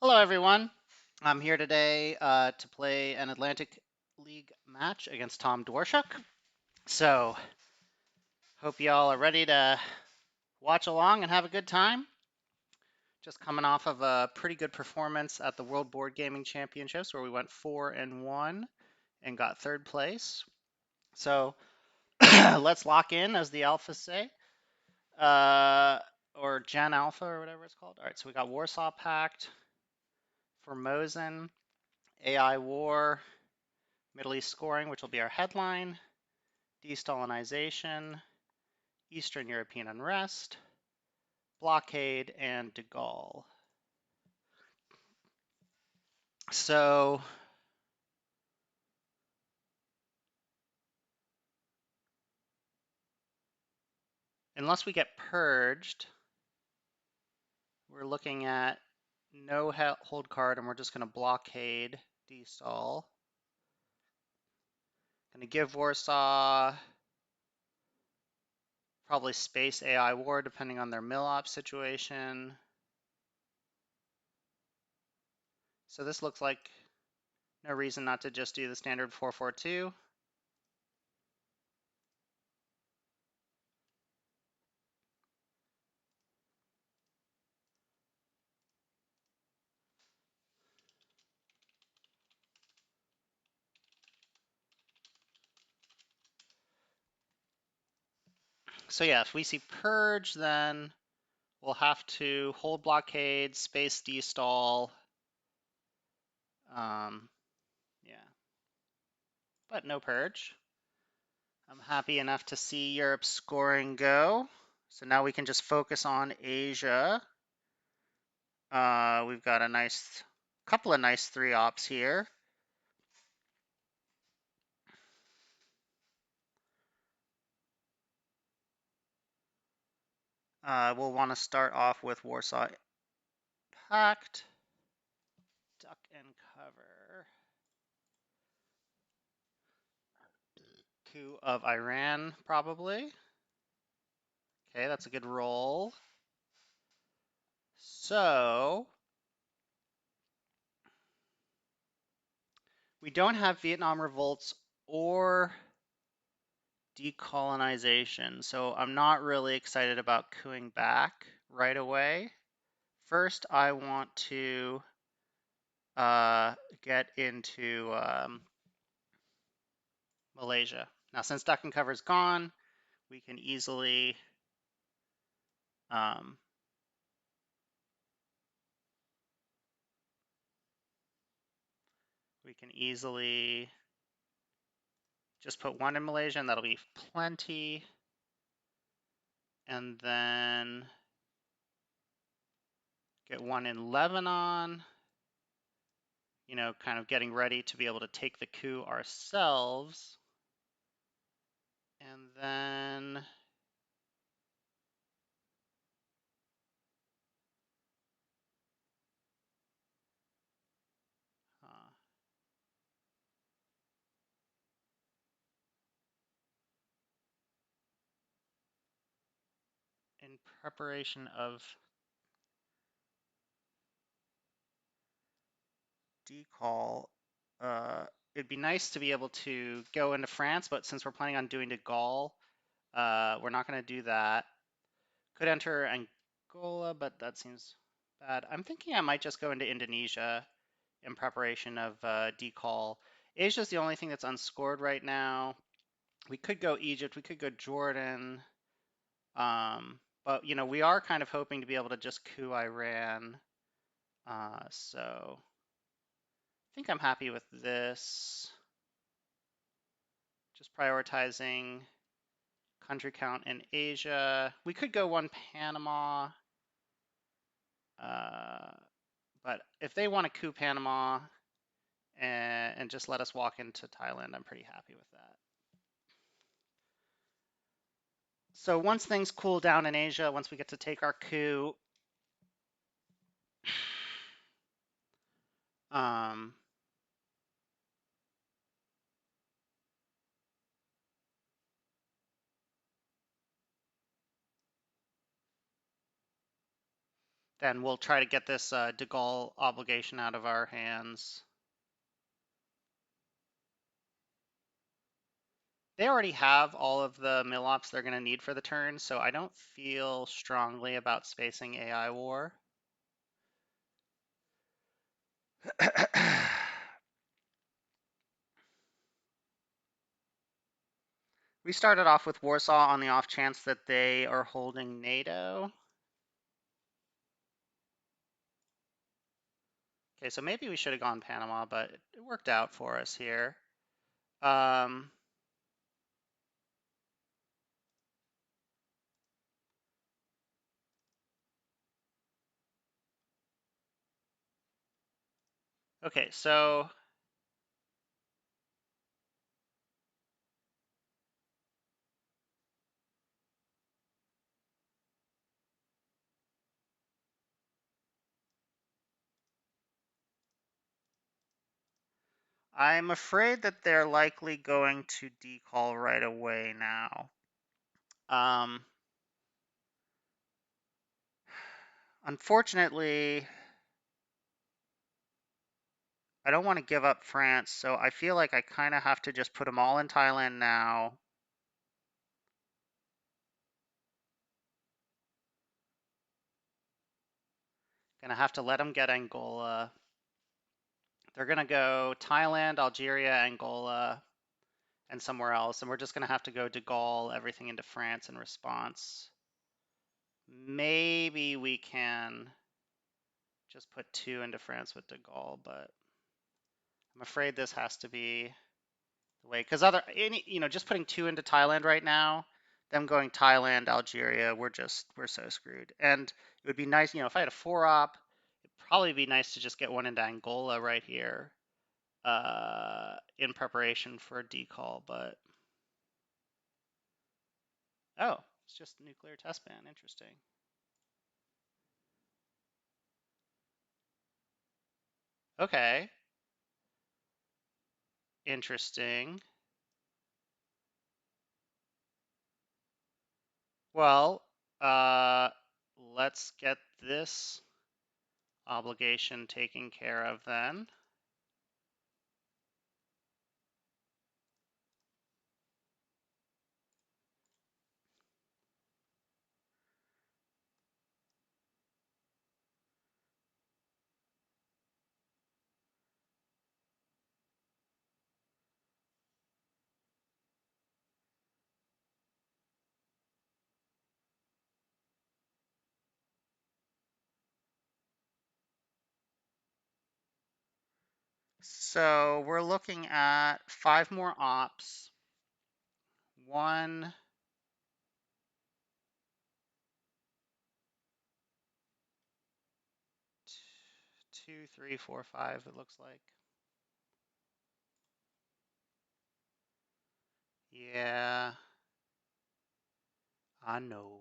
Hello, everyone. I'm here today to play an Atlantic League match against Tom Dworschak. So, hope y'all are ready to watch along and have a good time. Just coming off of a pretty good performance at the World Board Gaming Championships where we went 4-1 and got third place. So, let's lock in, as the alphas say, or Gen Alpha or whatever it's called. All right, so we got Warsaw Pact, Formosan, AI War, Middle East Scoring, which will be our headline, De-Stalinization, Eastern European Unrest, Blockade, and de Gaulle. So, unless we get purged, we're looking at no hold card, and we're just going to blockade de-stall. Going to give Warsaw probably space AI war, depending on their mill-op situation. So this looks like no reason not to just do the standard 4-4-2. So yeah, if we see purge, then we'll have to hold blockade, space de-stall. Yeah, but no purge. I'm happy enough to see Europe's scoring go. So now we can just focus on Asia. We've got a couple of nice 3-ops here. We'll want to start off with Warsaw Pact. Duck and cover. Coup of Iran, probably. Okay, that's a good roll. So, we don't have Vietnam revolts or decolonization, so I'm not really excited about cooing back right away. First, I want to get into Malaysia. Now, since duck and cover is gone, we can easily um, just put one in Malaysia, and that'll be plenty. And then get one in Lebanon. You know, kind of getting ready to be able to take the coup ourselves. And then in preparation of decall, it'd be nice to be able to go into France, but since we're planning on doing de Gaulle, we're not going to do that. Could enter Angola, but that seems bad. I'm thinking I might just go into Indonesia in preparation of decall. Asia's the only thing that's unscored right now. We could go Egypt, we could go Jordan, but you know, we are kind of hoping to be able to just coup Iran. So I think I'm happy with this. Just prioritizing country count in Asia. We could go one Panama, but if they want to coup Panama and just let us walk into Thailand, I'm pretty happy with that. So once things cool down in Asia, once we get to take our coup, then we'll try to get this de Gaulle obligation out of our hands. They already have all of the mill ops they're going to need for the turn, so I don't feel strongly about spacing AI war. We started off with Warsaw on the off chance that they are holding NATO. Okay, so maybe we should have gone Panama, but it worked out for us here. Okay, so I'm afraid that they're likely going to decall right away now. Unfortunately, I don't want to give up France, so I feel like I kind of have to just put them all in Thailand now. Gonna have to let them get Angola. They're gonna go Thailand, Algeria, Angola, and somewhere else, and we're just gonna have to go de Gaulle everything into France in response. Maybe we can just put 2 into France with de Gaulle, but I'm afraid this has to be the way, because just putting 2 into Thailand right now, them going Thailand, Algeria, we're so screwed. And it would be nice, if I had a 4-op, it'd probably be nice to just get 1 into Angola right here, in preparation for a decall, but oh, it's just nuclear test ban. Interesting. Okay, interesting. Well, let's get this obligation taken care of then. So we're looking at 5 more ops. 1, 2, 3, 4, 5, it looks like. Yeah, I know.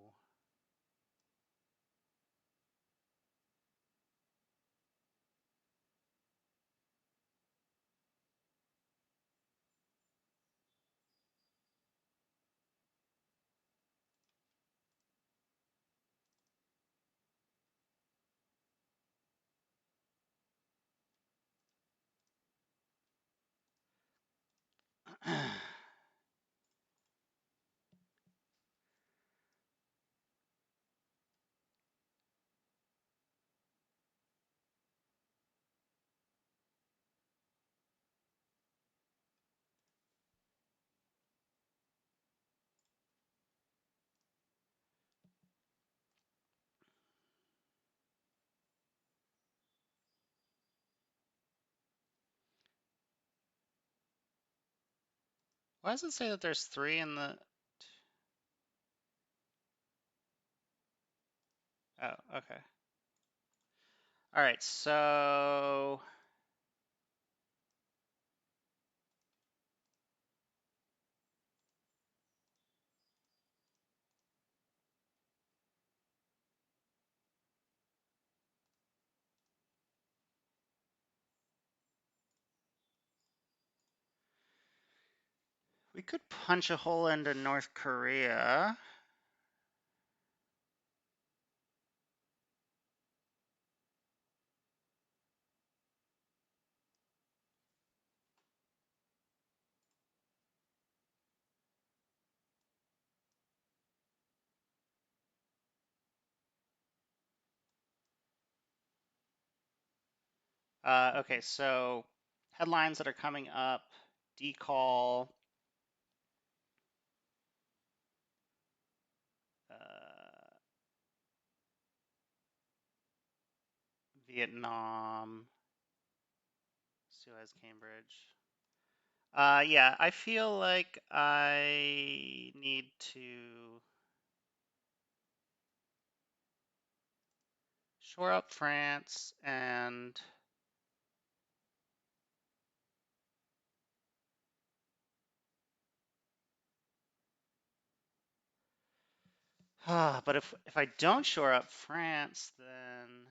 Why does it say that there's 3 in the... Oh, okay. All right, so we could punch a hole into North Korea. Okay, so headlines that are coming up: decall, uh, Vietnam, Suez, Cambridge. Yeah, I feel like I need to shore up France and but if I don't shore up France, then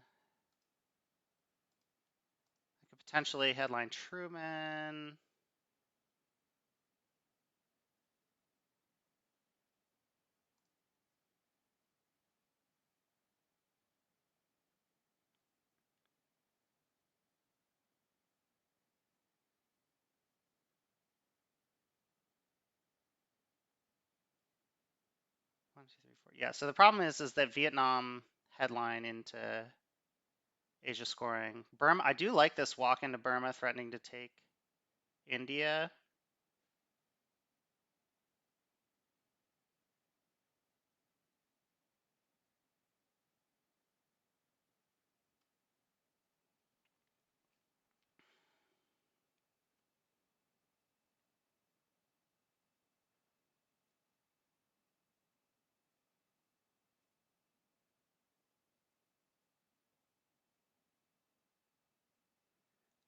I could potentially headline Truman. One, two, three, four. Yeah. So the problem is that Vietnam headline into Asia scoring. Burma. I do like this walk into Burma, threatening to take India.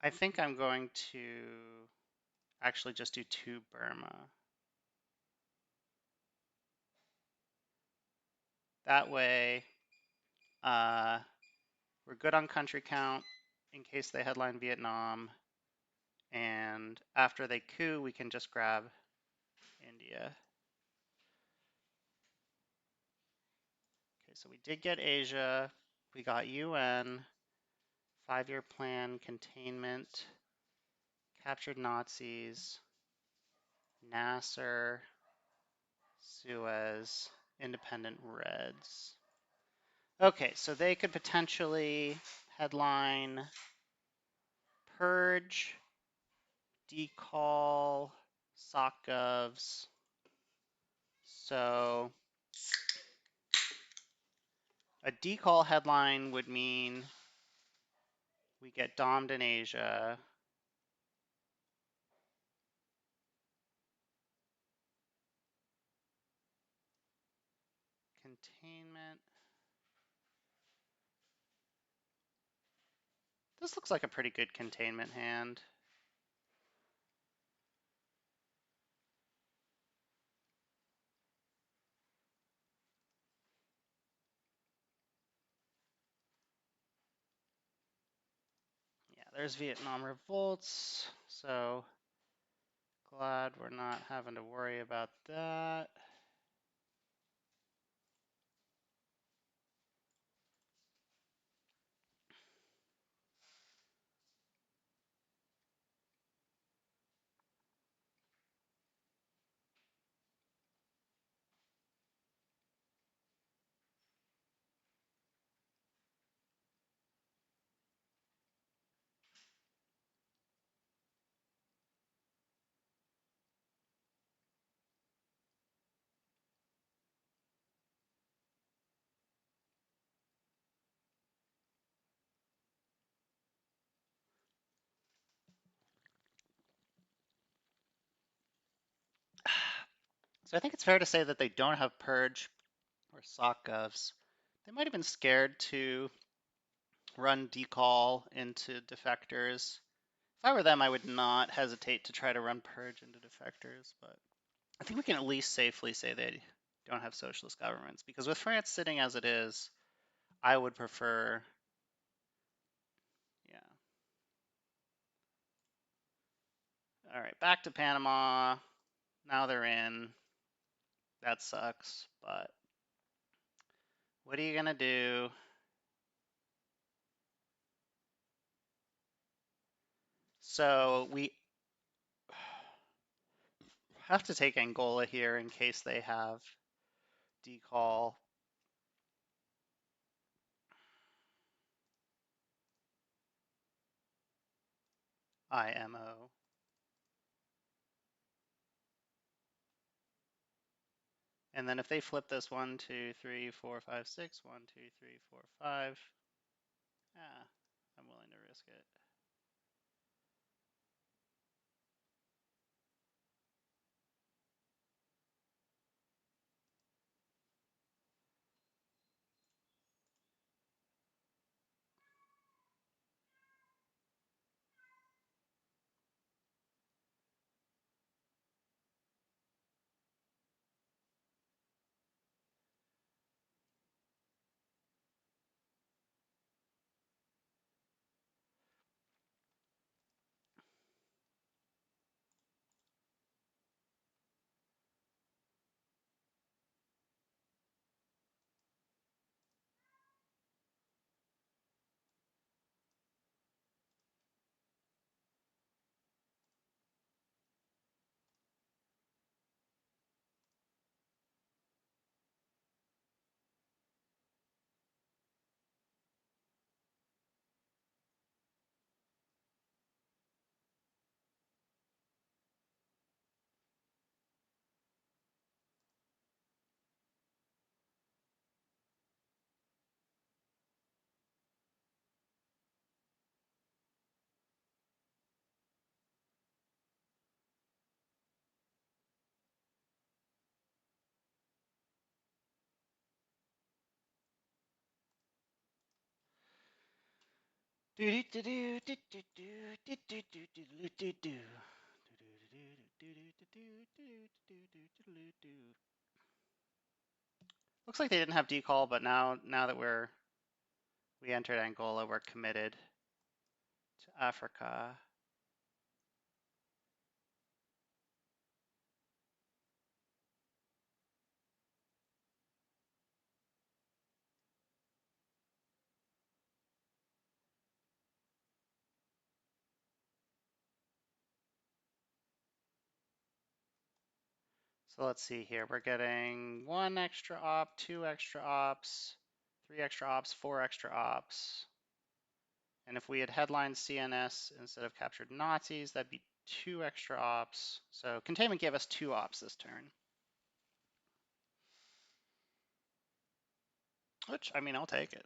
I think I'm going to actually just do two Burma. That way, uh, we're good on country count in case they headline Vietnam. And after they coup, we can just grab India. Okay, so we did get Asia. We got UN, 5-year plan, containment, captured Nazis, Nasser, Suez, independent Reds. Okay, so they could potentially headline Purge, Decall, SOCGovs. So a decall headline would mean we get domed in Asia. Containment. This looks like a pretty good containment hand. Yeah, there's Vietnam revolts. So glad we're not having to worry about that. So I think it's fair to say that they don't have Purge or SOCGovs. They might have been scared to run decall into defectors. If I were them, I would not hesitate to try to run Purge into defectors, but I think we can at least safely say they don't have socialist governments, because with France sitting as it is, I would prefer, yeah. All right, back to Panama. Now they're in. That sucks, but what are you gonna do? So we have to take Angola here in case they have decall. IMO. And then if they flip this 1, 2, 3, 4, 5, 6, 1, 2, 3, 4, 5, I'm willing to risk it. Looks like they didn't have decall, but now that we entered Angola, we're committed to Africa. So let's see here. We're getting 1 extra op, 2 extra ops, 3 extra ops, 4 extra ops. And if we had headlined CNS instead of captured Nazis, that'd be 2 extra ops. So containment gave us 2 ops this turn. Which, I mean, I'll take it.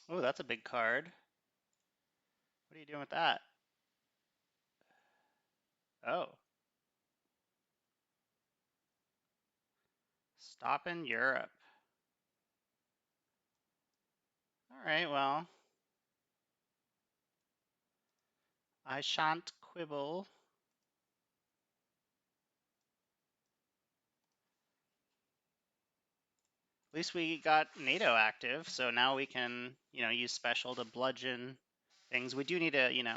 Oh, that's a big card. What are you doing with that? Oh, stop in Europe. All right, well, I shan't quibble. At least we got NATO active, so now we can, use special to bludgeon things. We do need to, do things.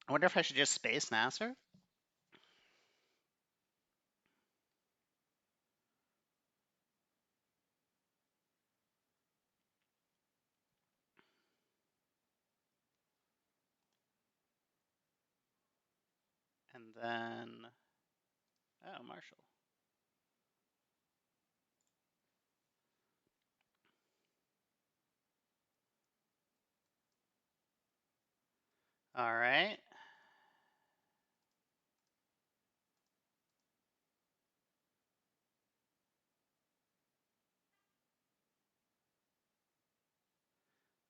I wonder if I should just space Nasser? And then, oh, Marshall. All right.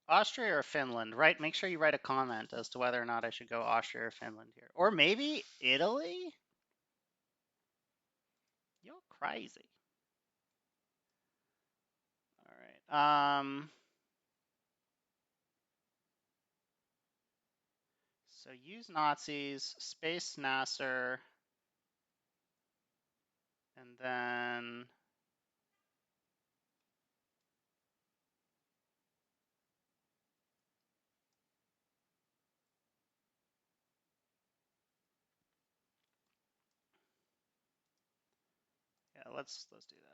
Austria or Finland? Right. Make sure you write a comment as to whether or not I should go Austria or Finland here, or maybe Italy. You're crazy. All right. So use Nazis, space Nasser, and then yeah, let's do that.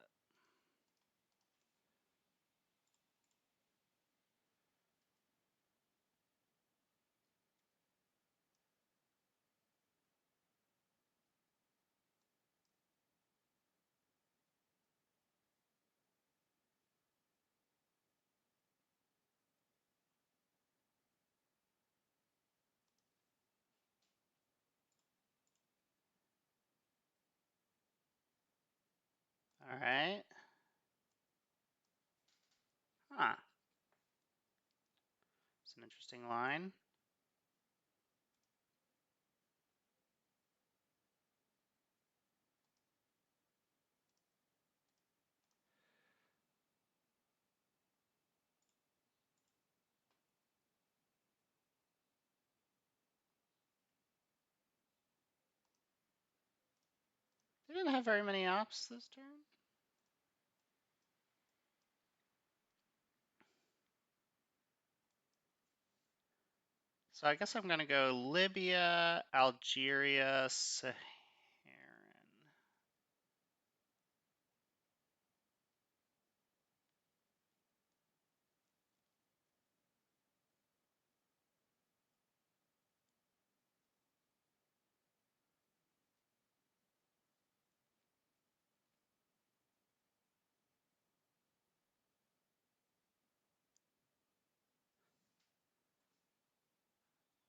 All right. Huh. It's an interesting line. They didn't have very many ops this turn. So I guess I'm gonna go Libya, Algeria, Saharan.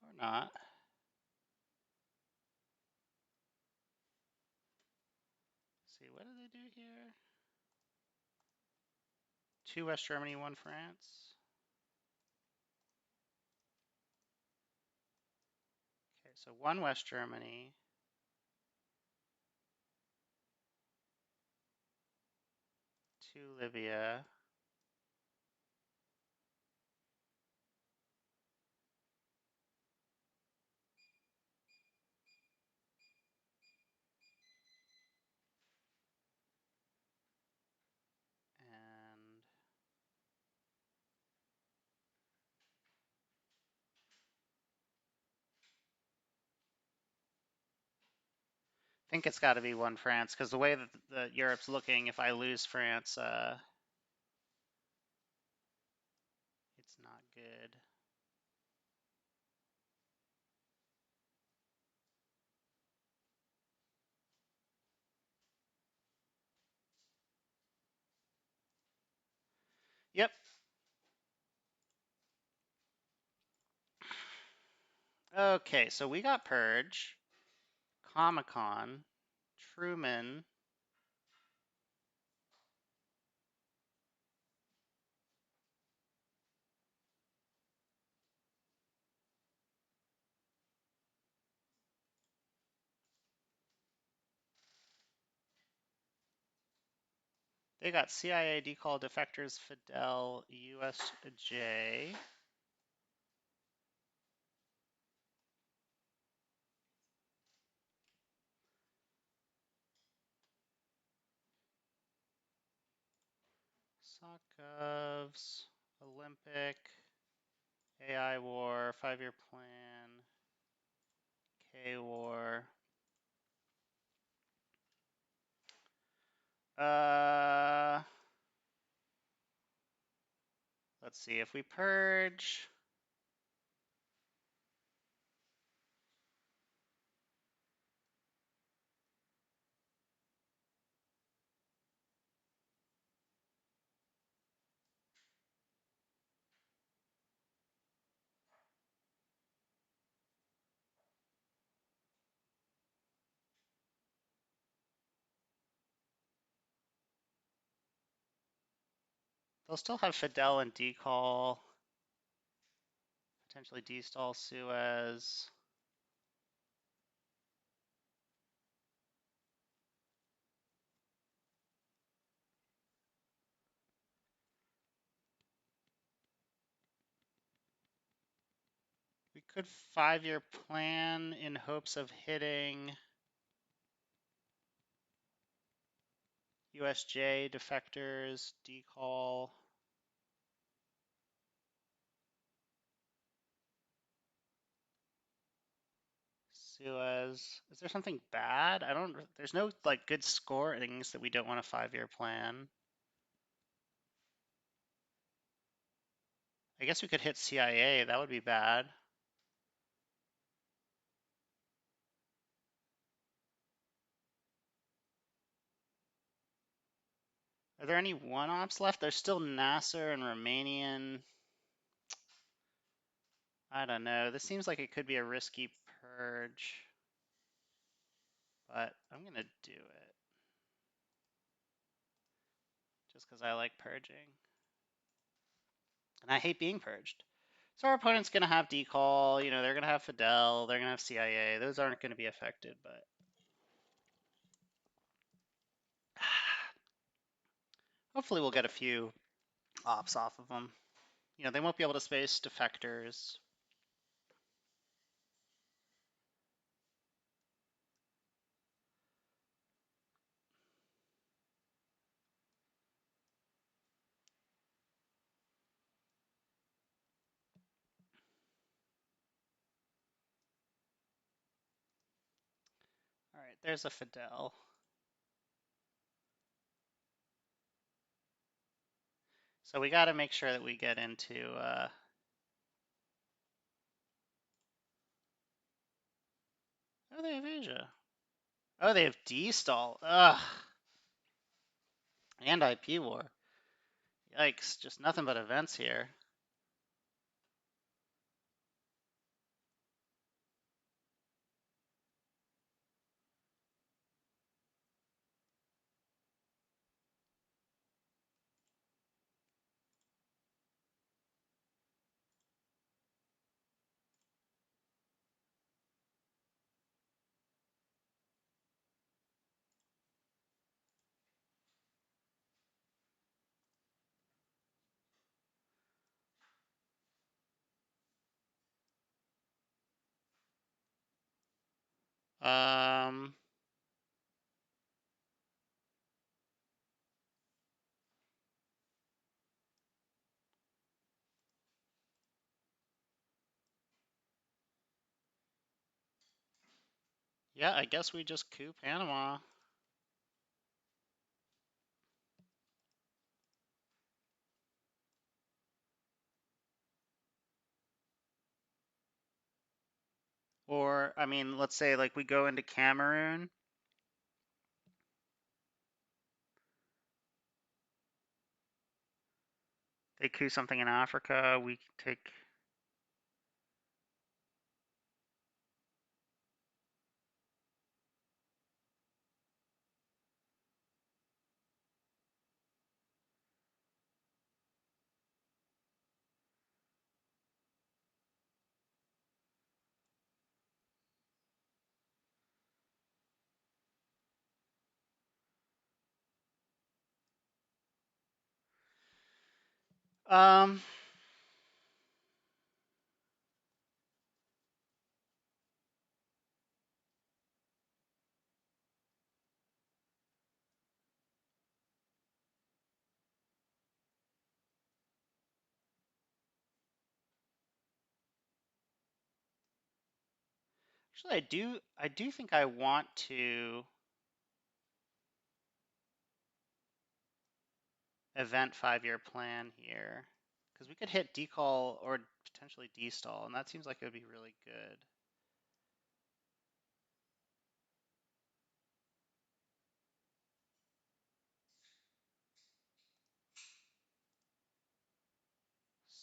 Or not. Let's see, what do they do here? 2 West Germany, 1 France. Okay, so 1 West Germany, 2 Libya, and I think it's got to be 1 France because the way that the Europe's looking, if I lose France, it's not good. Yep. Okay, so we got Purge, Comic-Con, Truman. They got CIA decall defectors, Fidel, USJ. SOCGovs, Olympic, AI War, 5-year plan, K War. Let's see if we purge. They'll still have Fidel and decall, potentially destall Suez. We could 5-year plan in hopes of hitting USJ defectors, decall. Suez. Is there something bad? I don't. There's no like good scorings that we don't want a 5-year plan. I guess we could hit CIA. That would be bad. Are there any one-ops left? There's still Nasser and Romanian. I don't know. This seems like it could be a risky purge, but I'm gonna do it just because I like purging. And I hate being purged. So our opponent's gonna have decall, they're gonna have Fidel, they're gonna have CIA. Those aren't gonna be affected, but hopefully we'll get a few ops off of them. They won't be able to space defectors. All right, there's a Fidel. So we got to make sure that we get into. Oh, they have Asia. Oh, they have D-stall. Ugh. And IP war. Yikes! Just nothing but events here. Um. Yeah, I guess we just coup Panama. Or, I mean, let's say like we go into Cameroon. They coup something in Africa. We take. Um. Actually, I do think I want to event 5-year plan here because we could hit decall or potentially destall, and that seems like it would be really good.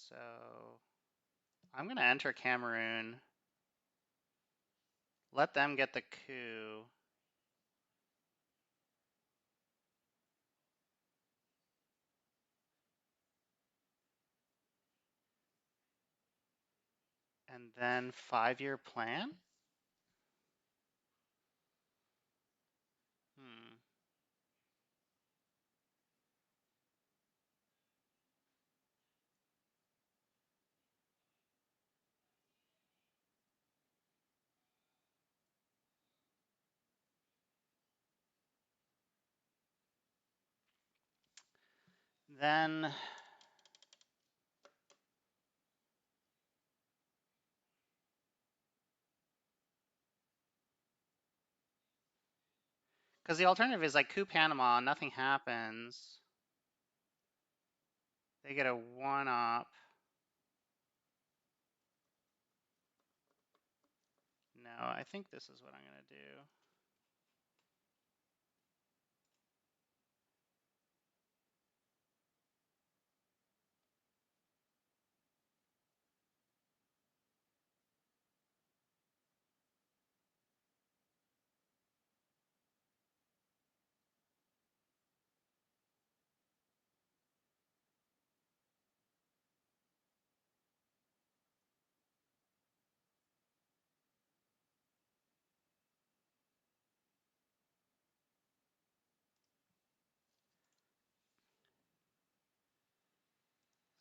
So I'm gonna enter Cameroon, let them get the coup. And then 5-year plan? Hmm. Then because the alternative is like coup Panama, nothing happens. They get a 1-up. No, I think this is what I'm gonna do.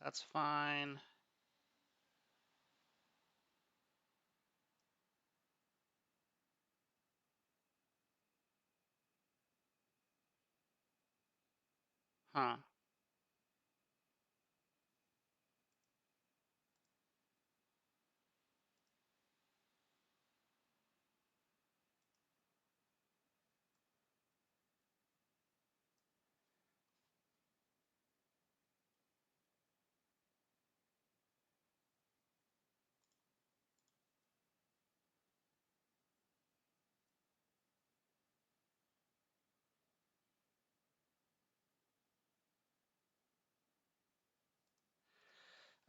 That's fine. Huh.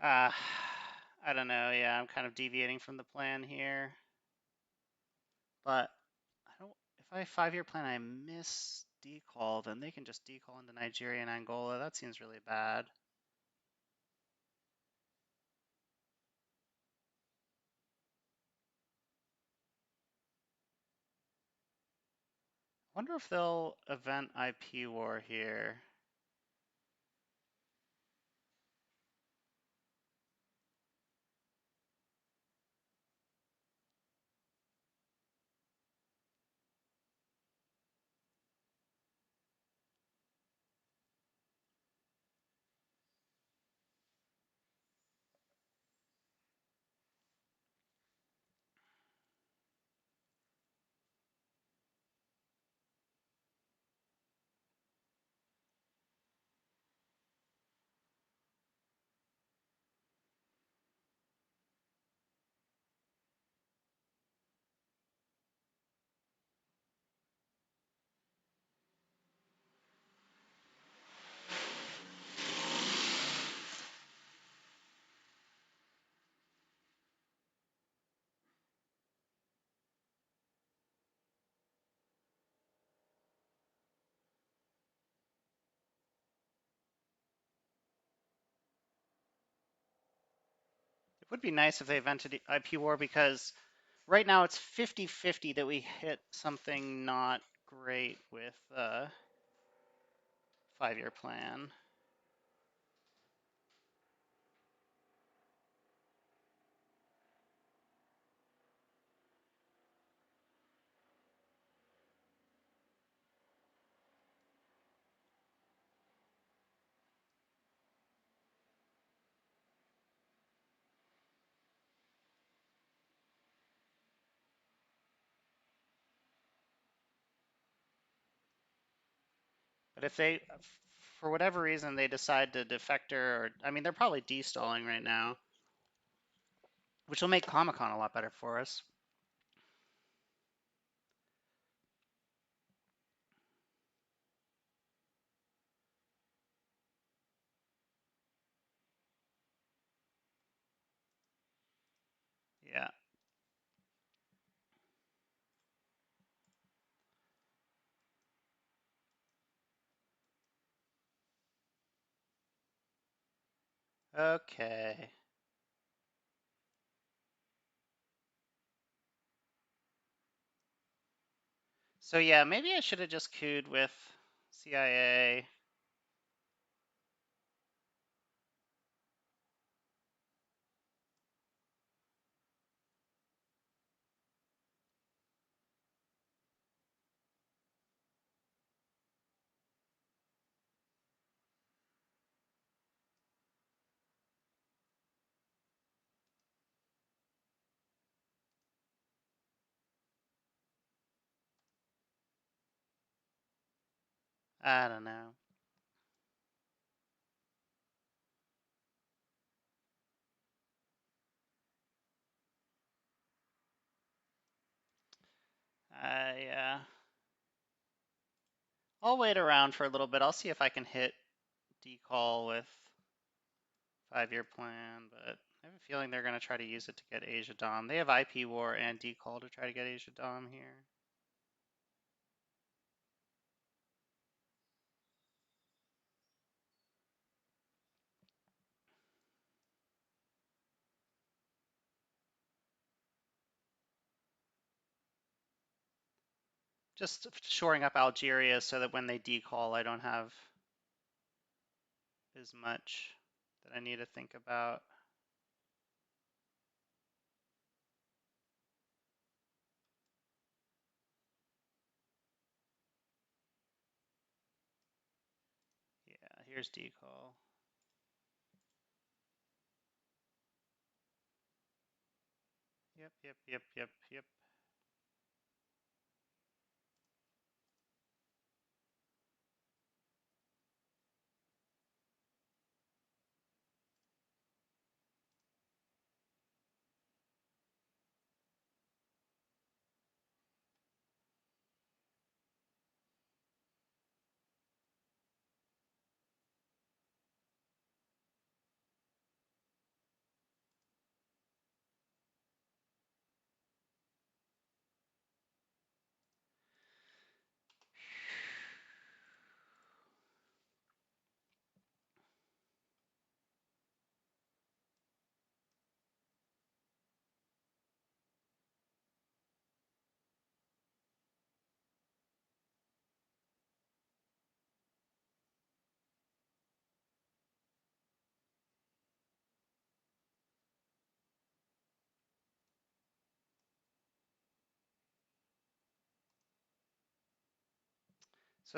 Uh, I don't know. Yeah, I'm kind of deviating from the plan here. But I don't. If I 5-year plan, I miss decall, then they can just decall into Nigeria and Angola. That seems really bad. Wonder if they'll event IP war here. It would be nice if they evented IP war because right now it's 50-50 that we hit something not great with 5-year plan. But if they, for whatever reason, they decide to defector, or I mean, they're probably destalling right now, which will make Comic-Con a lot better for us. Yeah. Okay. So yeah, maybe I should have just queued with CIA. I don't know. Yeah. I'll wait around for a little bit. I'll see if I can hit decall with 5-year plan, but I have a feeling they're going to try to use it to get Asia Dom. They have IP war and decall to try to get Asia Dom here. Just shoring up Algeria so that when they decall, I don't have as much that I need to think about. Yeah, here's decall. Yep, yep, yep, yep, yep.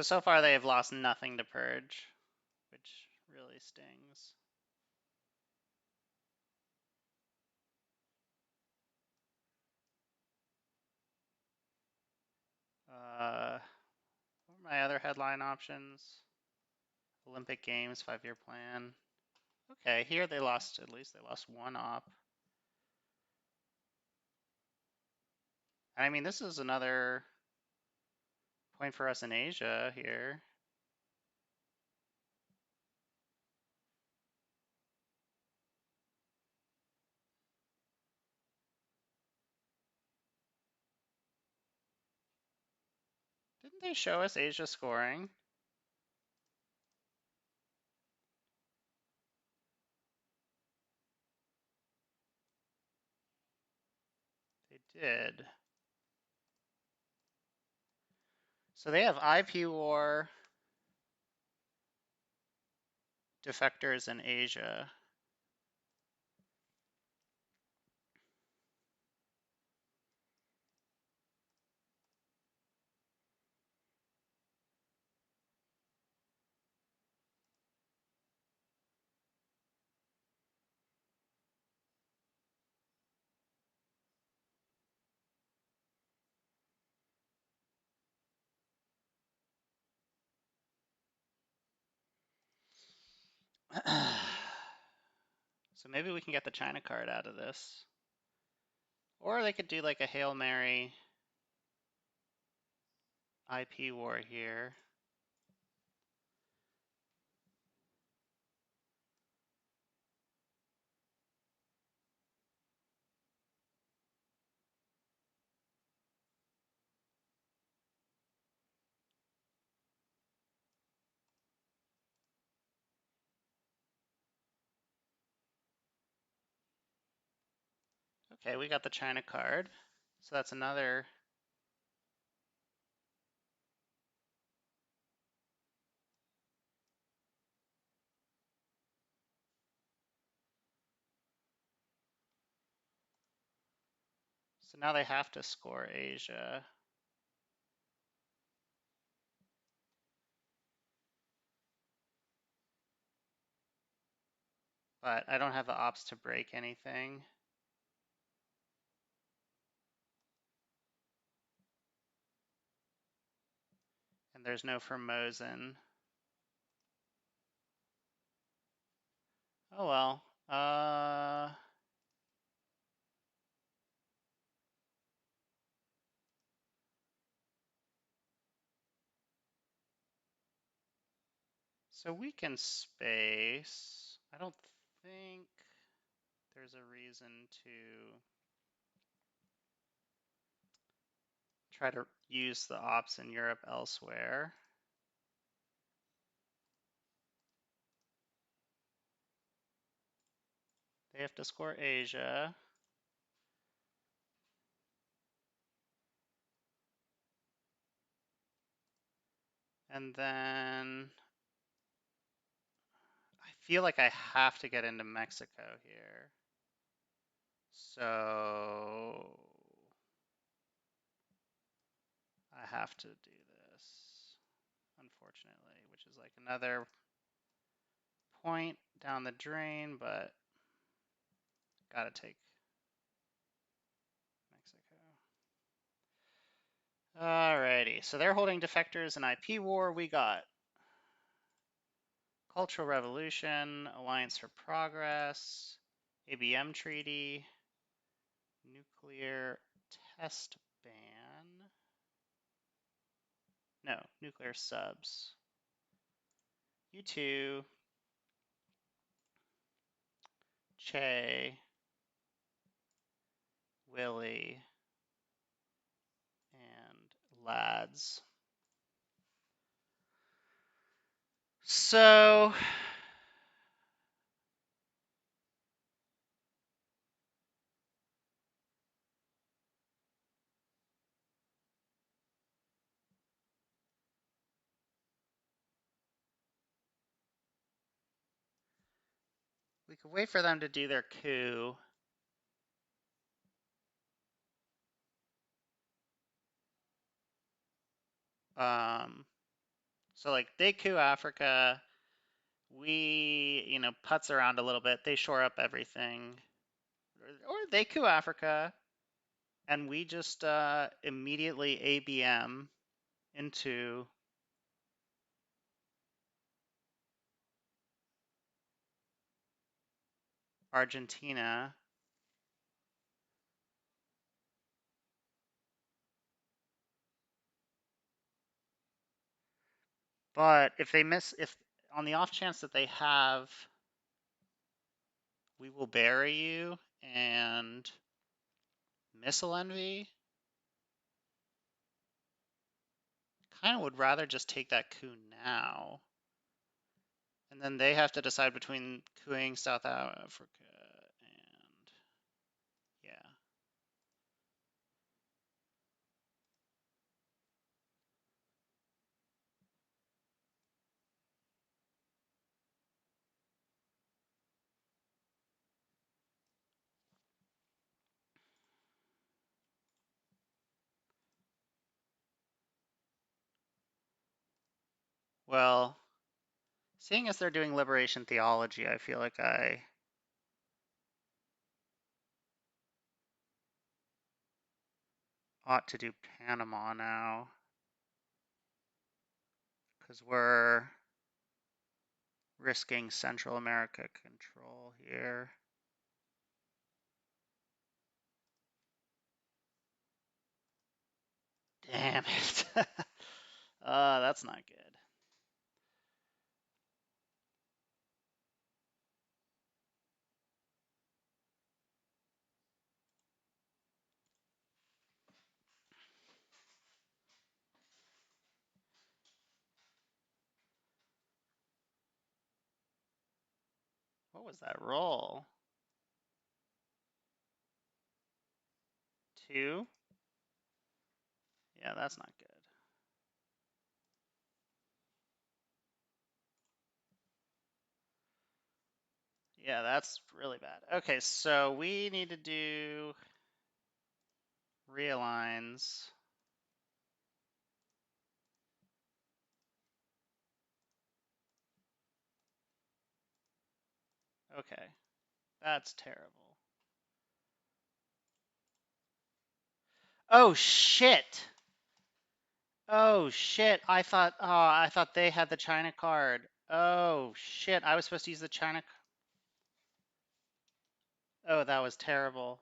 So far they have lost nothing to purge, which really stings. What are my other headline options? Olympic Games, 5-year plan. Okay, here they lost, at least they lost one op. And I mean, this is another point for us in Asia here. Didn't they show us Asia scoring? They did. So they have IP war defectors in Asia. So maybe we can get the China card out of this. Or they could do like a Hail Mary IP war here. Okay, we got the China card. So that's another So now they have to score Asia. But I don't have the ops to break anything. And there's no Formosan. Oh well. So we can space. I don't think there's a reason to try to use the ops in Europe elsewhere. They have to score Asia. And then I feel like I have to get into Mexico here. So I have to do this, unfortunately, which is like another point down the drain, but gotta take Mexico. Alrighty, so they're holding defectors in IP war. We got Cultural Revolution, Alliance for Progress, ABM Treaty, Nuclear Test Ban. No, Nuclear Subs. U2, Che, Willie, and Lads. So we could wait for them to do their coup. So like they coup Africa, we, putz around a little bit. They shore up everything, or they coup Africa, and we just immediately ABM into Argentina. But if on the off chance that they have, we will bury you and missile envy. Kind of would rather just take that coup now. And then they have to decide between cooing South Africa and yeah. Well, seeing as they're doing liberation theology, I feel like I ought to do Panama now because we're risking Central America control here. Damn it. That's not good. What was that roll? 2? Yeah, that's not good. Yeah, that's really bad. Okay, so we need to do realigns. Okay, that's terrible. Oh shit! Oh shit! I thought they had the China card. Oh shit! I was supposed to use the China. Oh, that was terrible.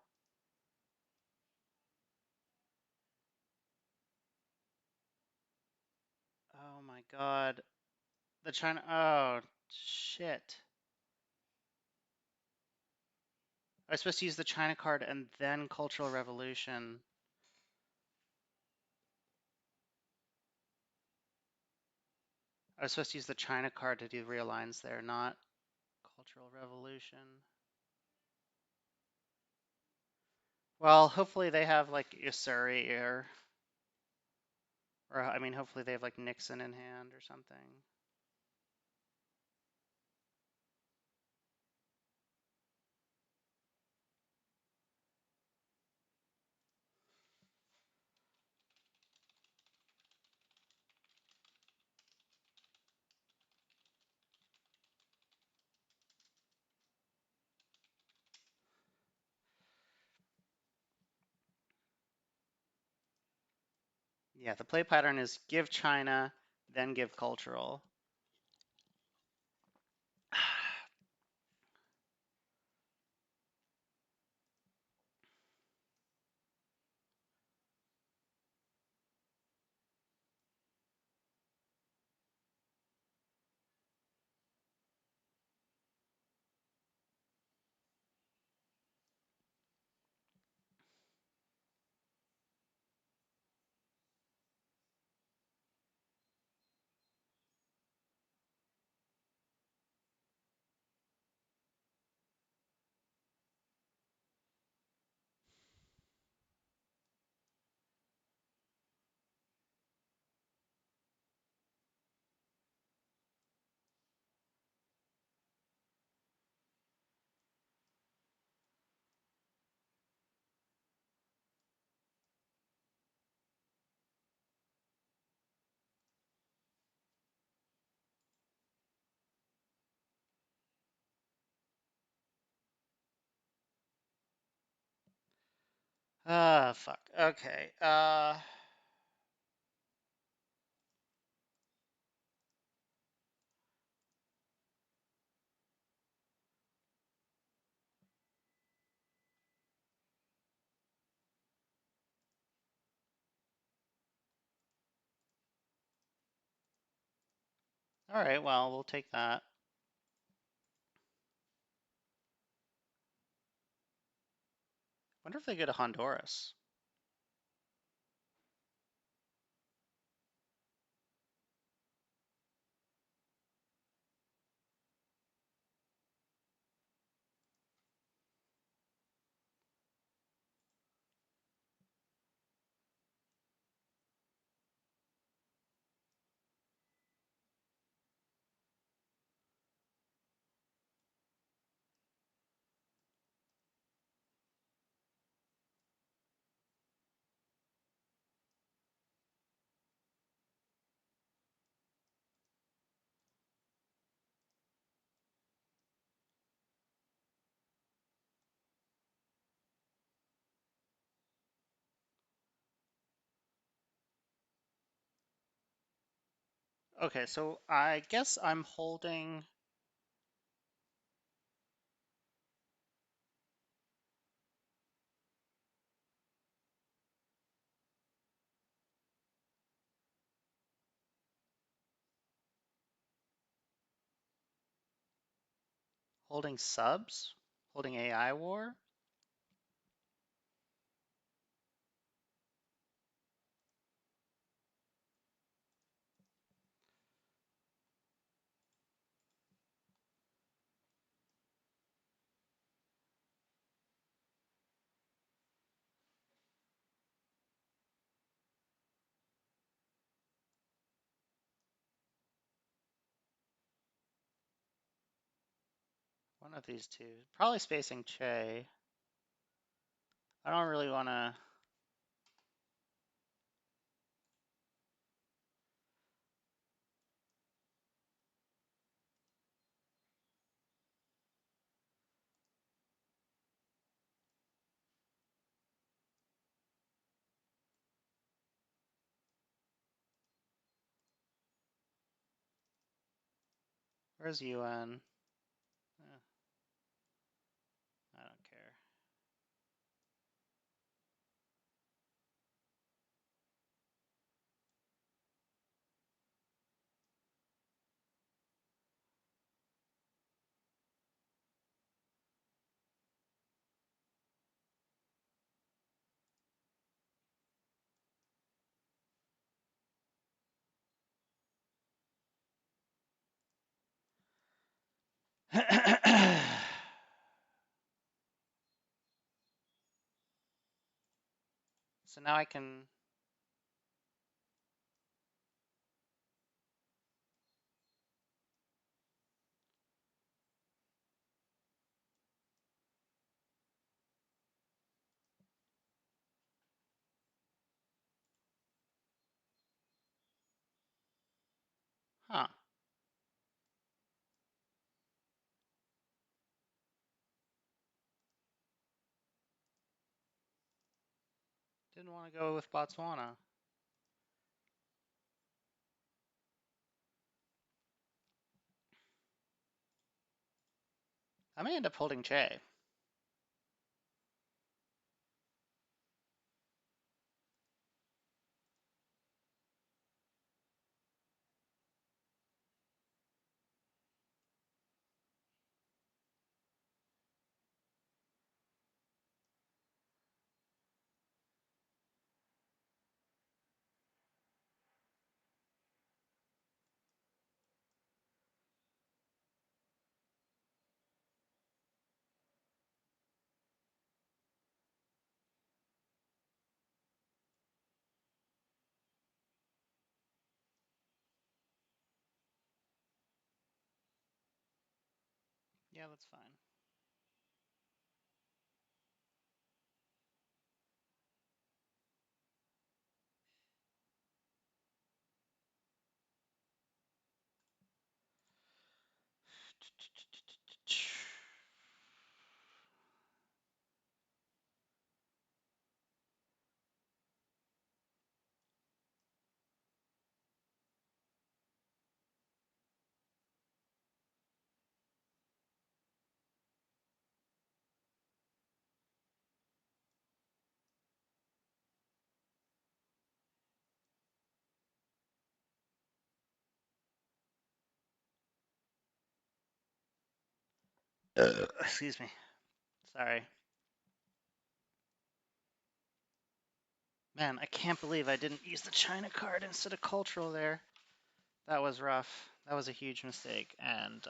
Oh my god. The China. Oh shit! I was supposed to use the China card and then Cultural Revolution. I was supposed to use the China card to do realigns there, not Cultural Revolution. Well, hopefully they have like Usuri or I mean, hopefully they have like Nixon in hand or something. Yeah, the play pattern is give China, then give cultural. Ah, fuck. Okay. All right. Well, we'll take that. Wonder if they go to Honduras. Okay, so I guess I'm holding subs, holding AI war. One of these two. Probably spacing Che. I don't really want to. Where's UN? I don't care. So now I can. Huh. Didn't want to go with Botswana. I may end up holding J. Yeah, that's fine. Excuse me. Sorry. Man, I can't believe I didn't use the China card instead of cultural there. That was rough. That was a huge mistake, and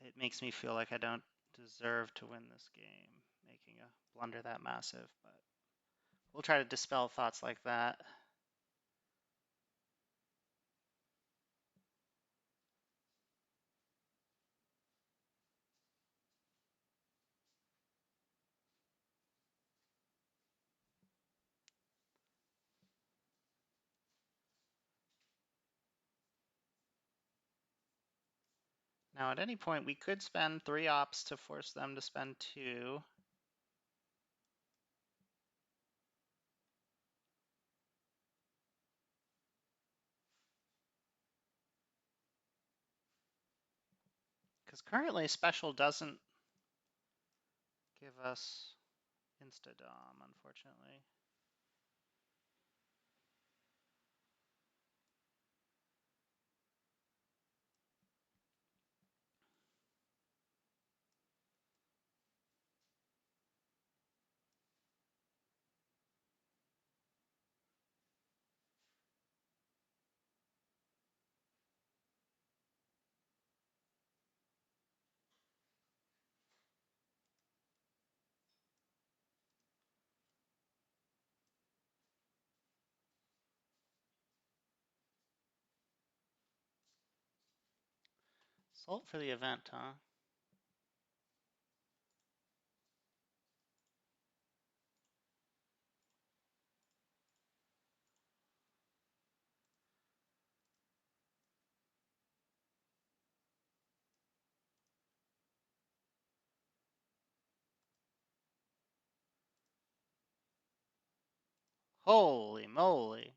it makes me feel like I don't deserve to win this game, making a blunder that massive, but we'll try to dispel thoughts like that. Now, at any point, we could spend 3 ops to force them to spend 2. Because currently, special doesn't give us insta-dom, unfortunately. Salt for the event, huh? Holy moly.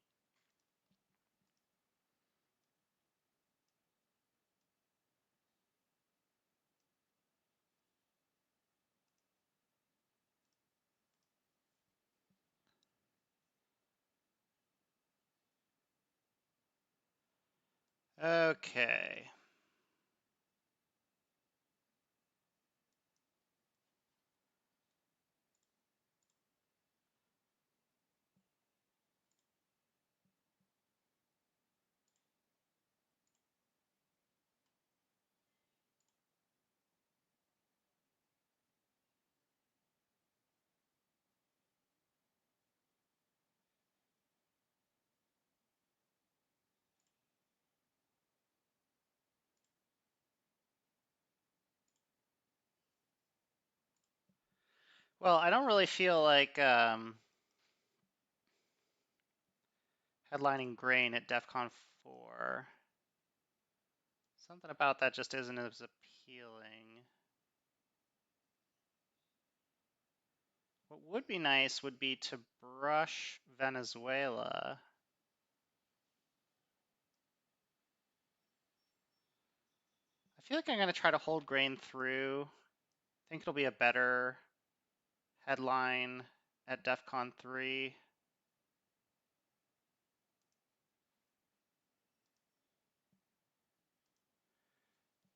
Okay. Well, I don't really feel like headlining Grain at DEF CON 4. Something about that just isn't as appealing. What would be nice would be to brush Venezuela. I feel like I'm going to try to hold Grain through. I think it'll be a better headline at DEF CON 3.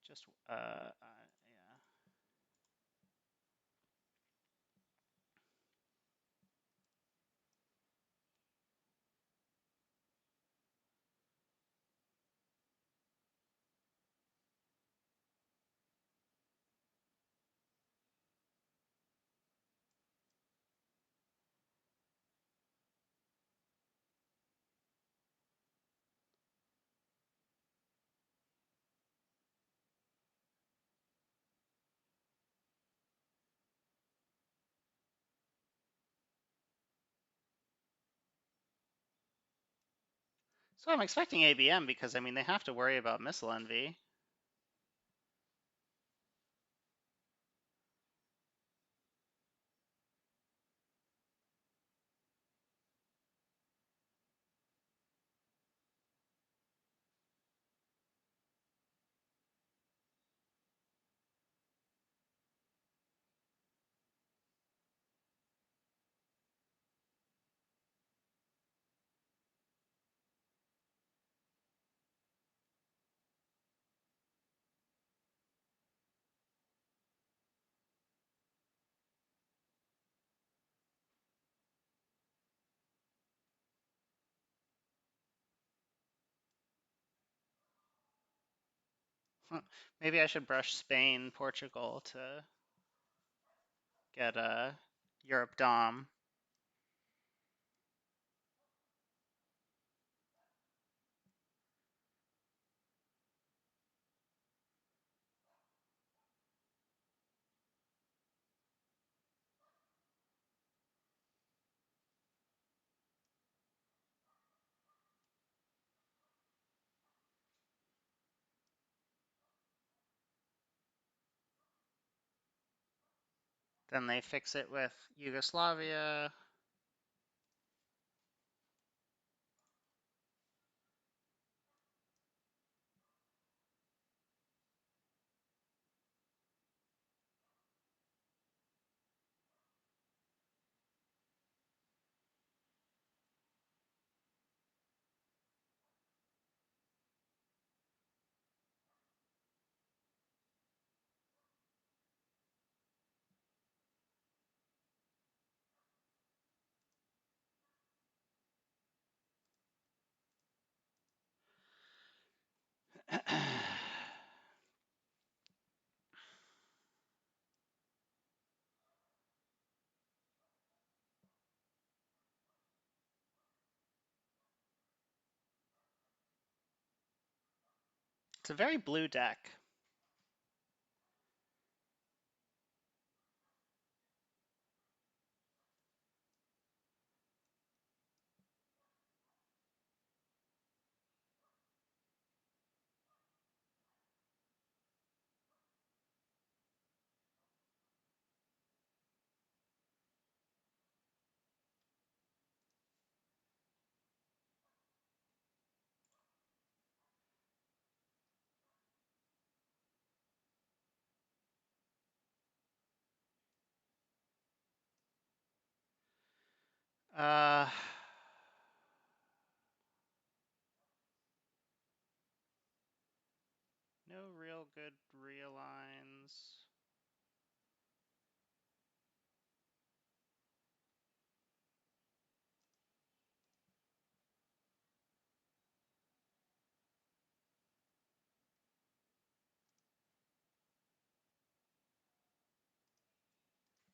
Just, yeah. So I'm expecting ABM because, I mean, they have to worry about missile envy. Maybe I should brush Spain, Portugal to get a Europe Dom. Then they fix it with Yugoslavia. It's a very blue deck. Uh, real good realigns.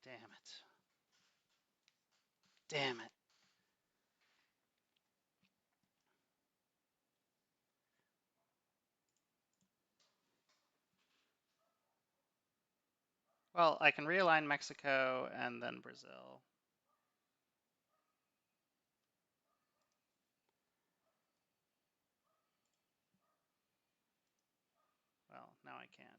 Damn it. Damn it. Well, I can realign Mexico and then Brazil. Well, now I can't.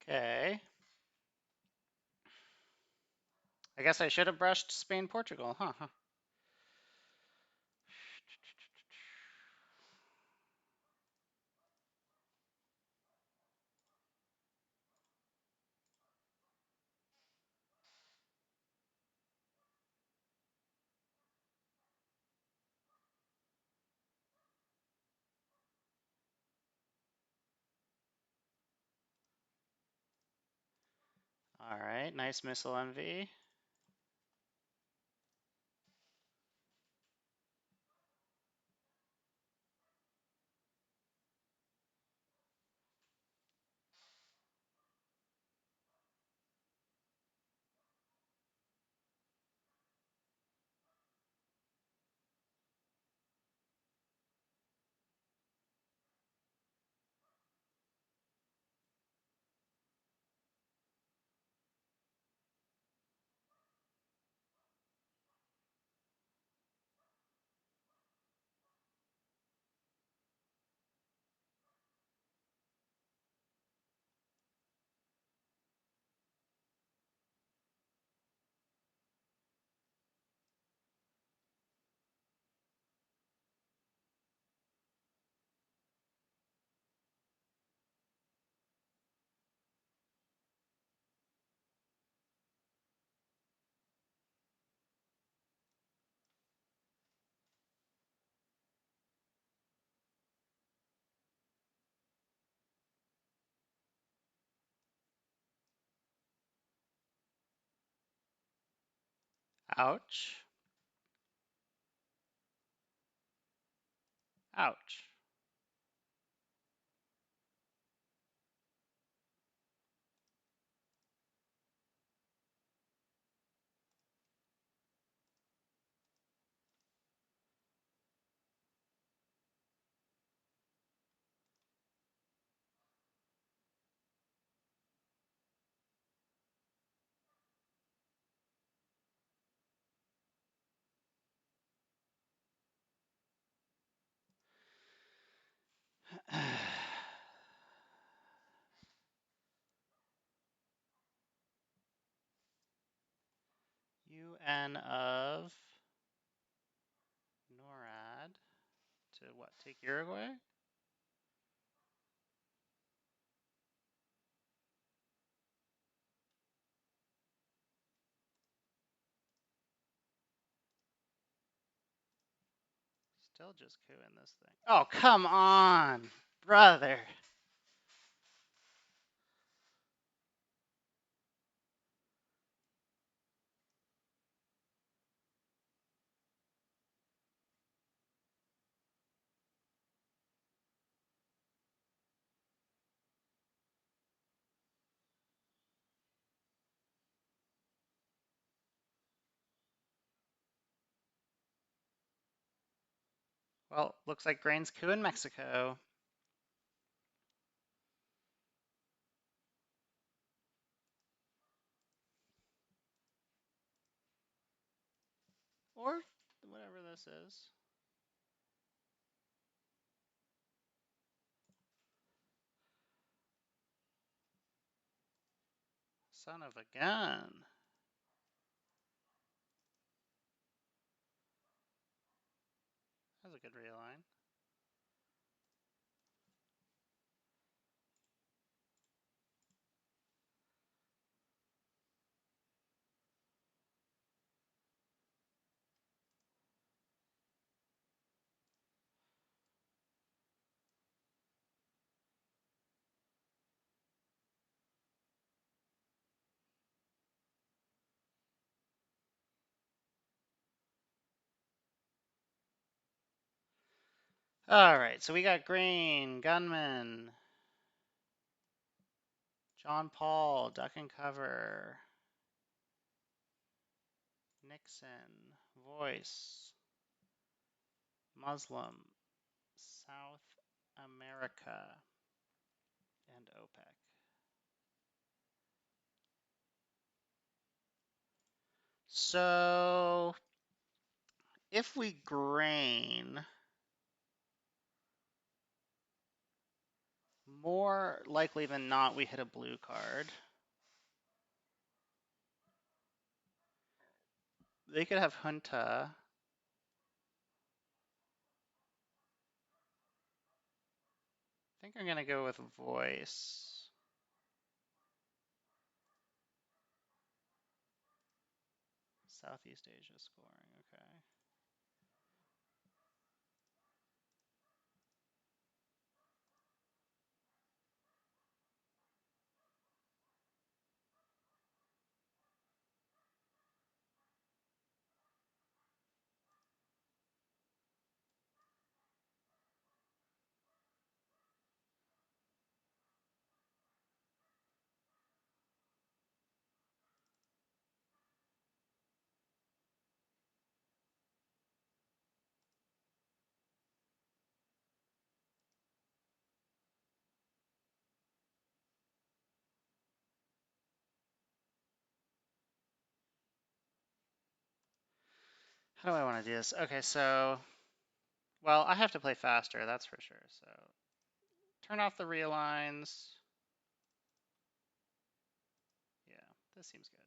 Okay. I guess I should have brushed Spain, Portugal, huh? All right, nice missile envy. Ouch. Ouch. UN of NORAD to what? Take Uruguay? Still just coup in this thing. Oh, come on, brother. Well, looks like Grain's coup in Mexico. Or whatever this is. Son of a gun. That was a good realign. All right, so we got Grain, Gunman, John Paul, Duck and Cover, Nixon, Voice, Muslim, South America, and OPEC. So if we Grain, more likely than not we hit a blue card. They could have Junta. I think I'm gonna go with Voice. Southeast Asia scoring, okay. How do I want to do this? Okay, so, well, I have to play faster, that's for sure. So, turn off the realigns. Yeah, this seems good.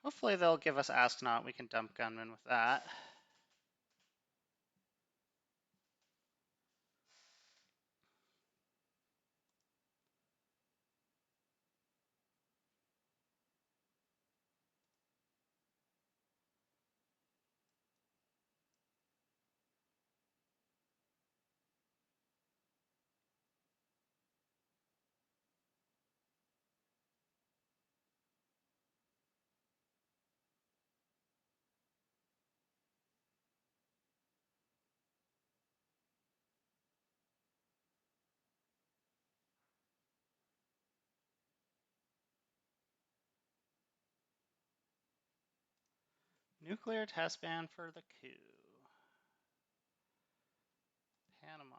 Hopefully they'll give us Astronaut. We can dump Gunman with that. Nuclear test ban for the coup. Panama.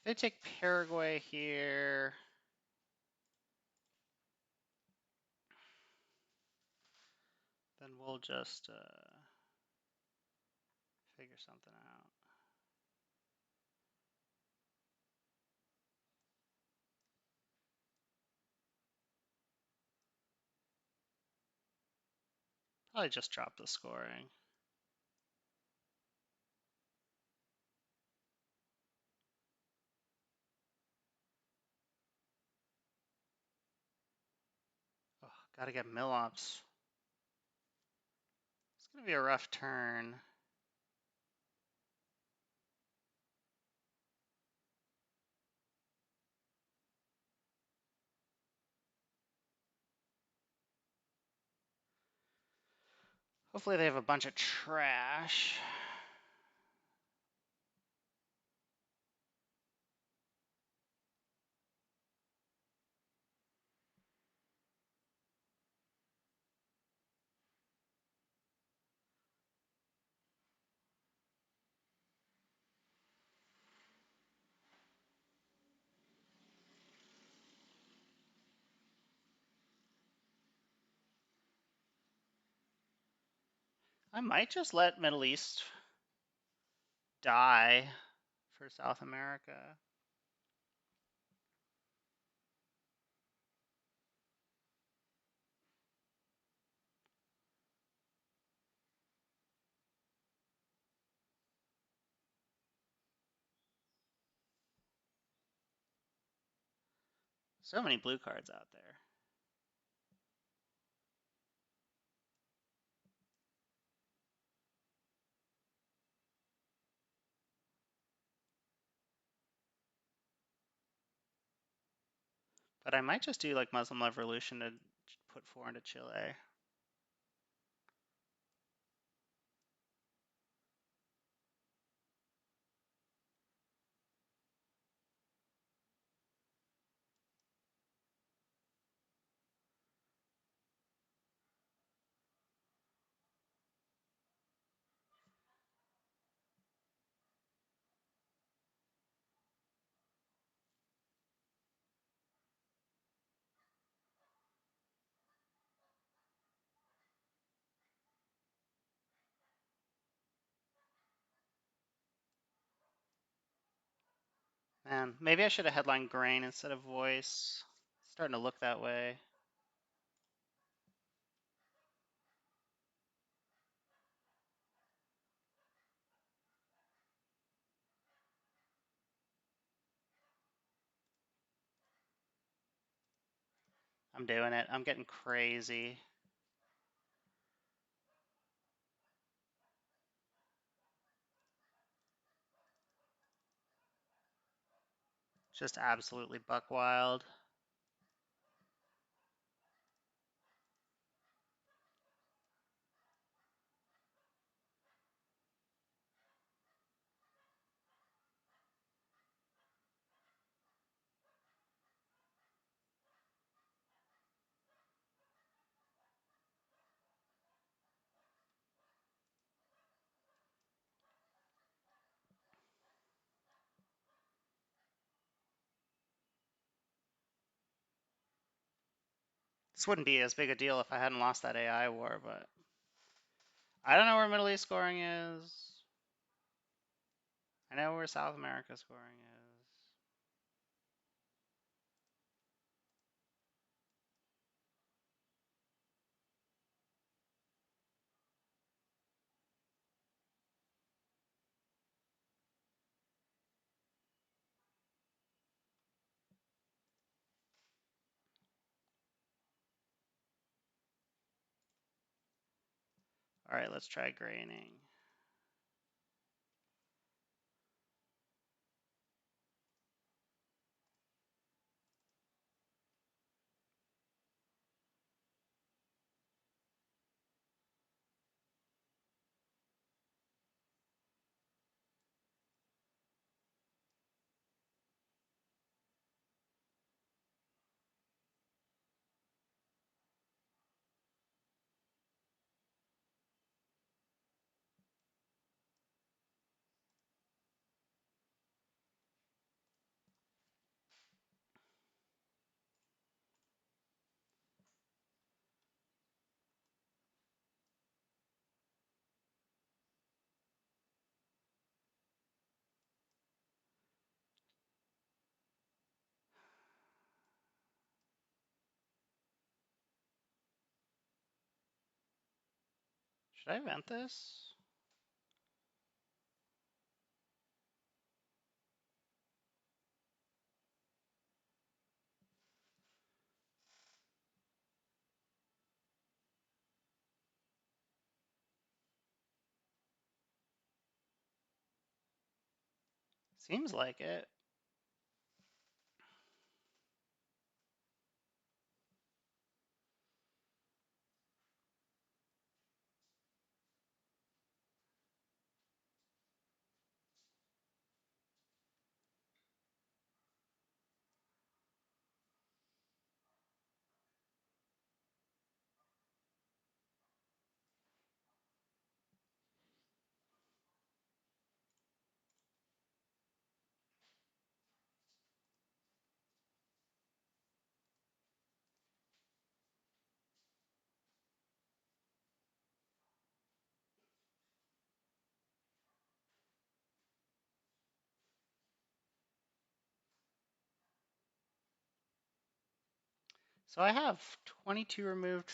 If they take Paraguay here, then we'll just figure something out. Probably just drop the scoring. Oh, gotta get Millops. It's gonna be a rough turn. Hopefully they have a bunch of trash. I might just let Middle East die for South America. So many blue cards out there. But I might just do like Muslim Revolution to put 4 into Chile. Man, maybe I should have headlined grain instead of voice. It's starting to look that way. I'm doing it. I'm getting crazy. Just absolutely buck wild. This wouldn't be as big a deal if I hadn't lost that AI war, but I don't know where Middle East scoring is. I know where South America scoring is. All right, let's try graining. Should I vent this? Seems like it. So I have 22 removed,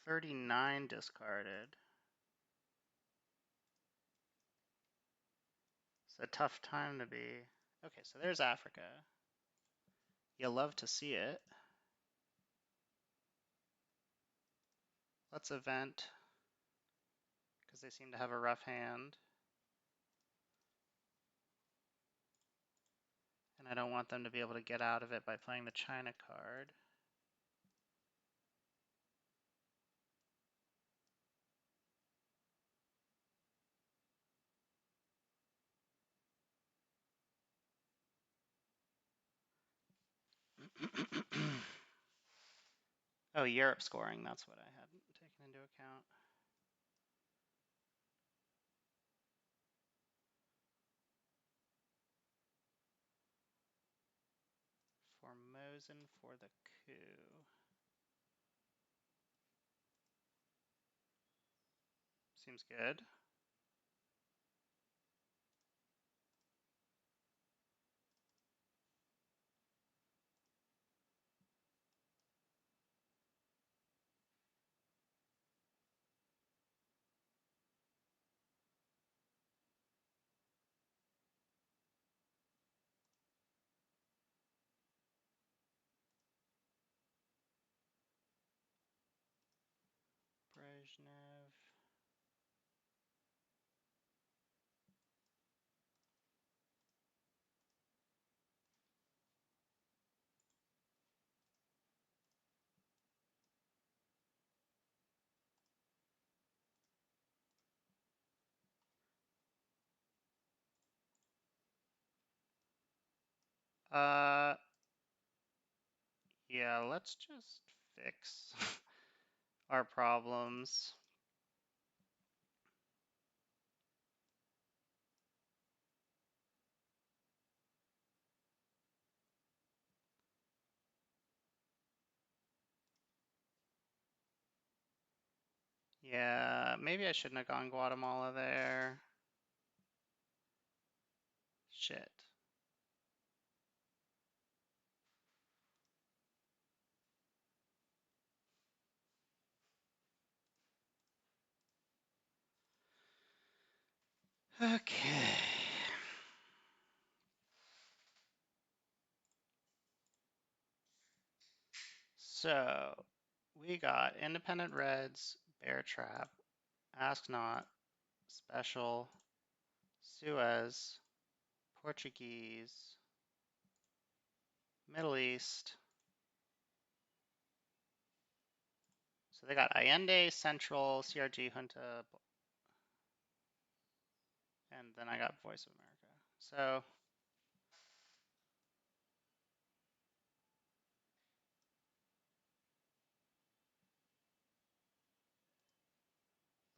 39 discarded. It's a tough time to be. Okay, so there's Africa. You'll love to see it. Let's event, because they seem to have a rough hand. And I don't want them to be able to get out of it by playing the China card. Oh, Europe scoring, that's what I hadn't taken into account. Formosan for the coup. Seems good. Brezhnev. Uh, yeah, let's just fix our problems. Yeah, maybe I shouldn't have gone Guatemala there. Shit. Okay. So we got independent reds, bear trap, Ask not, special, Suez, Portuguese, Middle East. So they got Allende, Central, CRG, Junta, and then I got Voice of America. So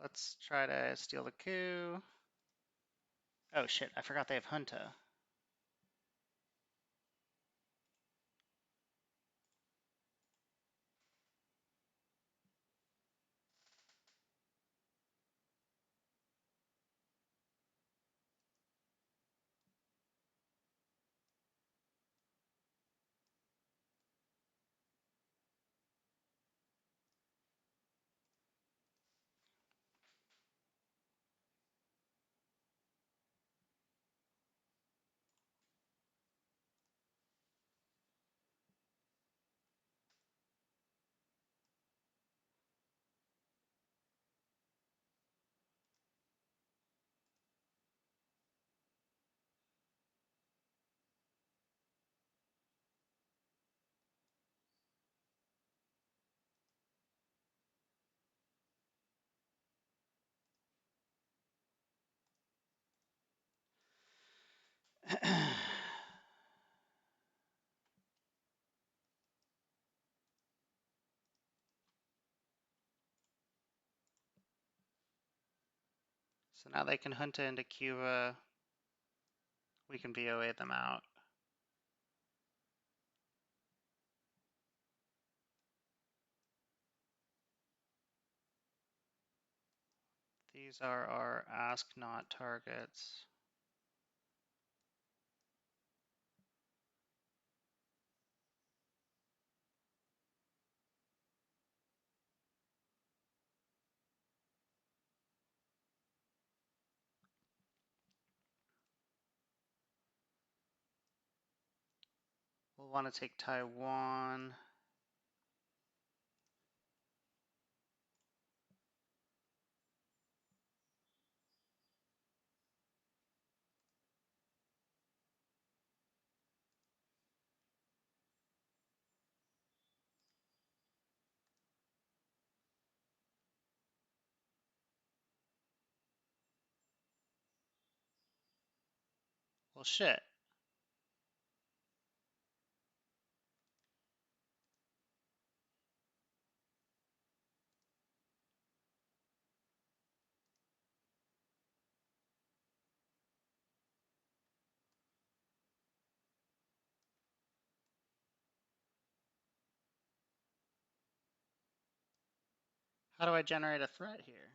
let's try to steal the coup. Oh shit, I forgot they have Junta. So now they can Junta into Cuba. We can VOA them out. These are our ask not targets. We'll want to take Taiwan. Well, shit. How do I generate a threat here?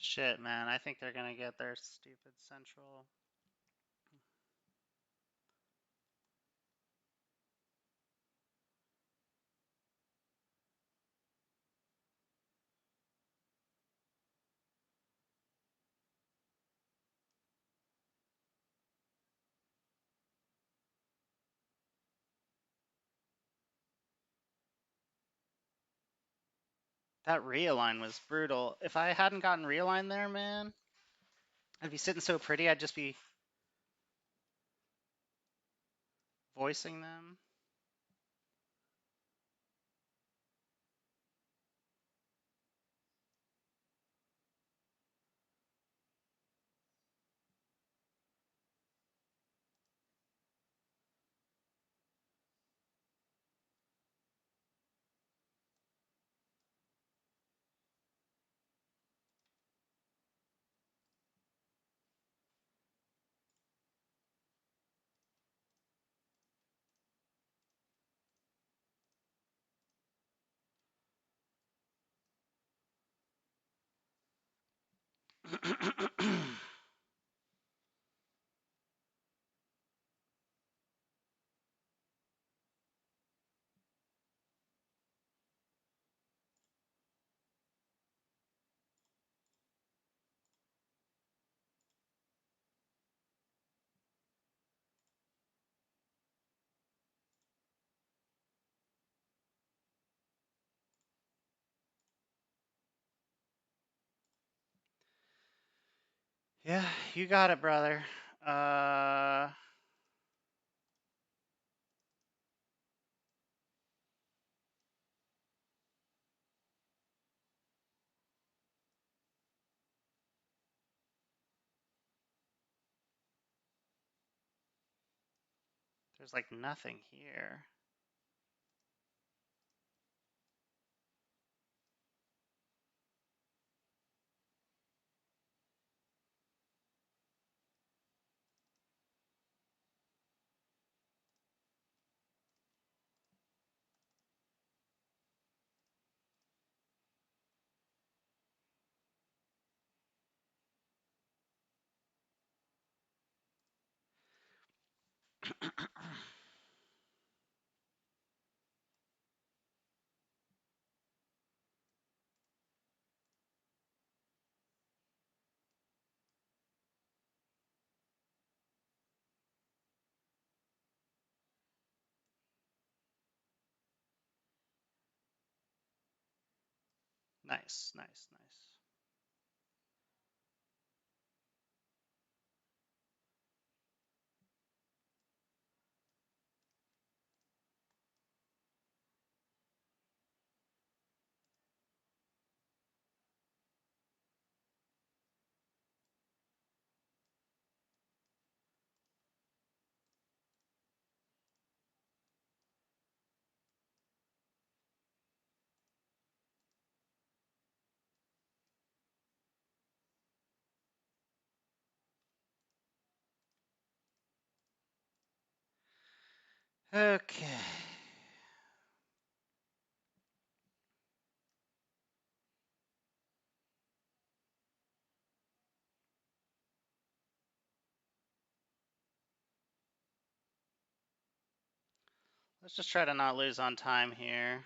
Shit, man. I think they're gonna get their stupid central. That realign was brutal. If I hadn't gotten realign there, man, I'd be sitting so pretty. I'd just be voicing them. Yeah, you got it, brother. Uh, there's like nothing here. Nice, nice, nice. Okay. Let's just try to not lose on time here.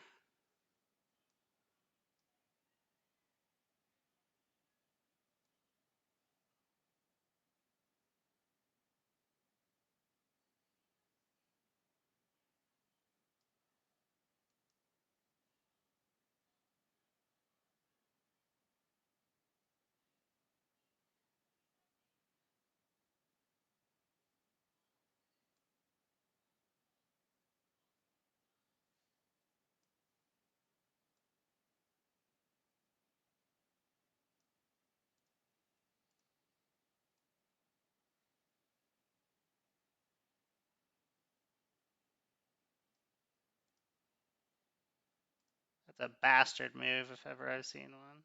That's a bastard move if ever I've seen one.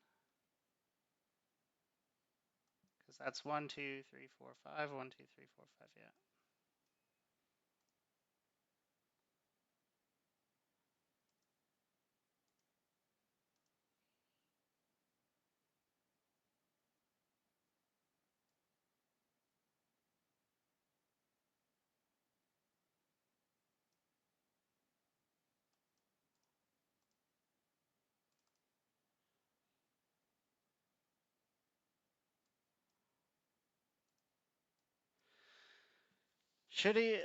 Because that's 1, 2, 3, 4, 5. 1, 2, 3, 4, 5. Yeah. Should he?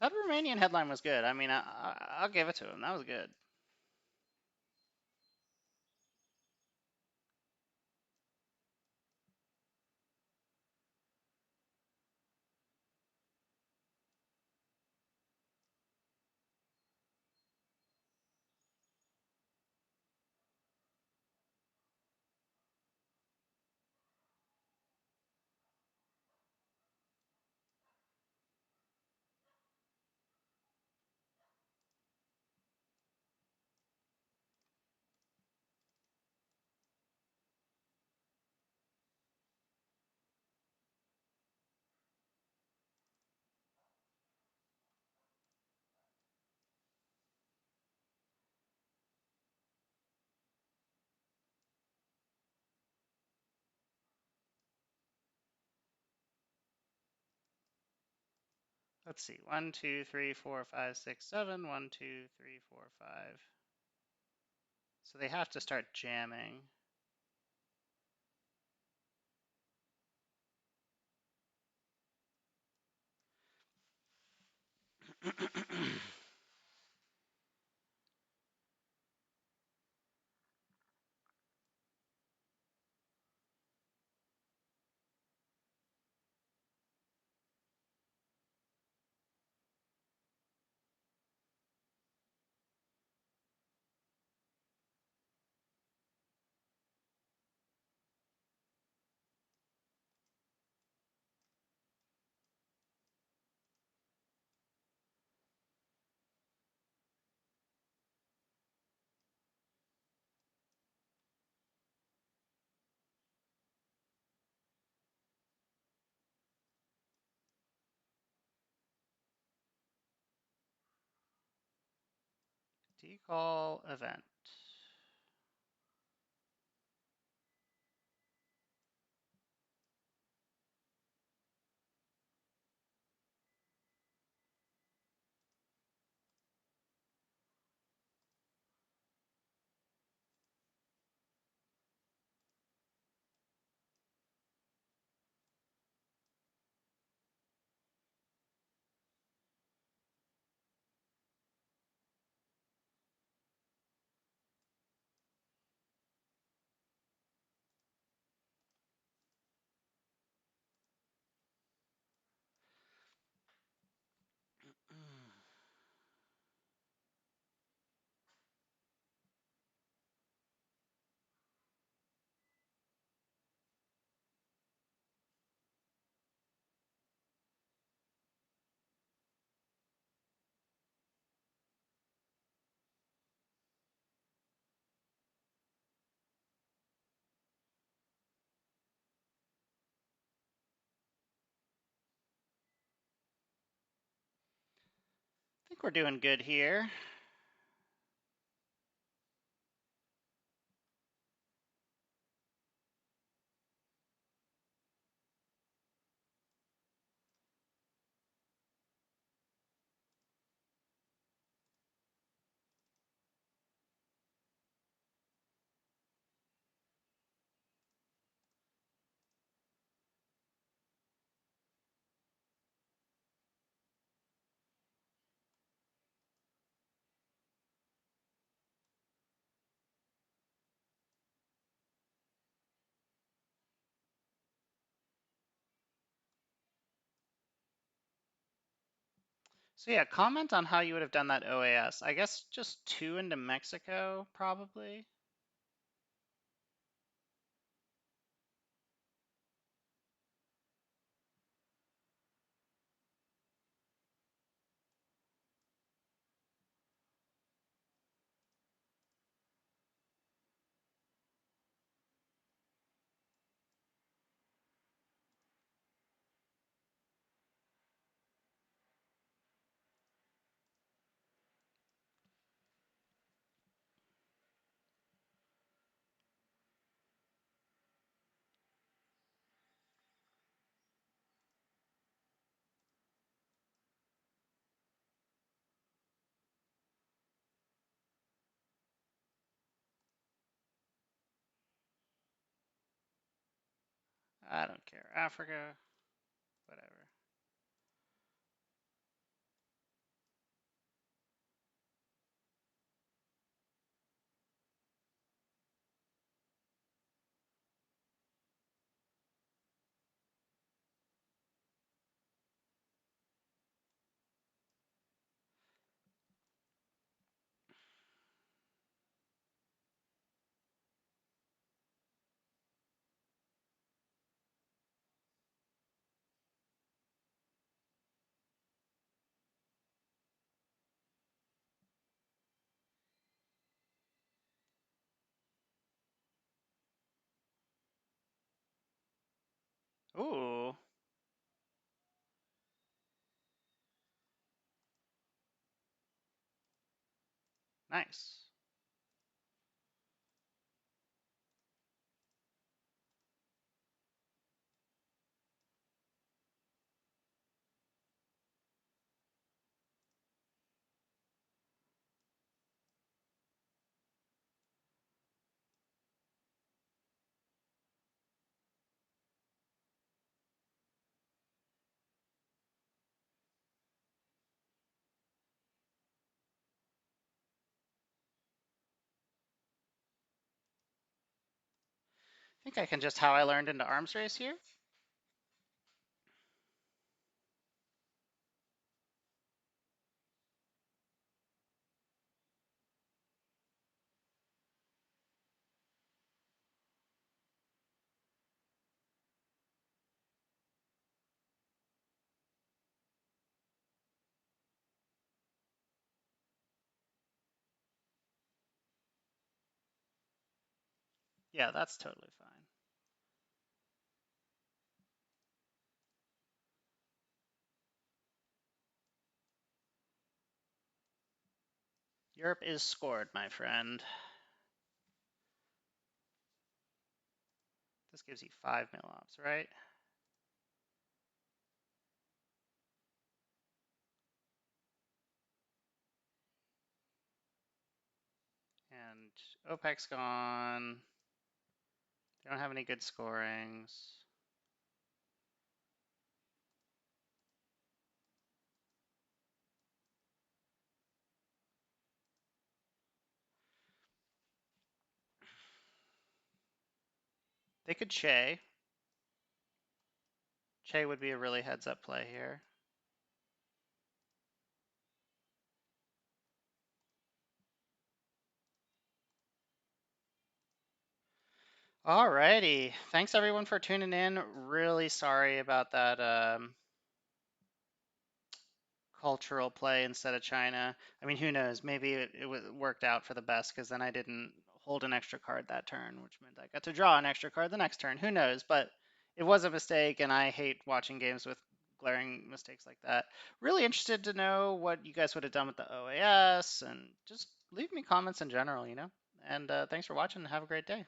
That Romanian headline was good. I mean, I'll give it to him. That was good. Let's see. 1, 2, 3, 4, 5, 6, 7. 1, 2, 3, 4, 5. So they have to start jamming. Decall event. I think we're doing good here. So yeah, comment on how you would have done that OAS. I guess just 2 into Mexico, probably. I don't care. Africa, whatever. Ooh, nice. think I can just how I learned into arms race here. Yeah, that's totally fine. Europe is scored, my friend. This gives you 5 mil-ops, right? And OPEC's gone. They don't have any good scorings. They could Che. Che would be a really heads up play here. Alrighty. Thanks everyone for tuning in. Really sorry about that cultural play instead of China. I mean, who knows? Maybe it worked out for the best because then I didn't hold an extra card that turn, which meant I got to draw an extra card the next turn. Who knows? But it was a mistake, and I hate watching games with glaring mistakes like that. Really interested to know what you guys would have done with the OAS, and just leave me comments in general, you know? And thanks for watching, and have a great day.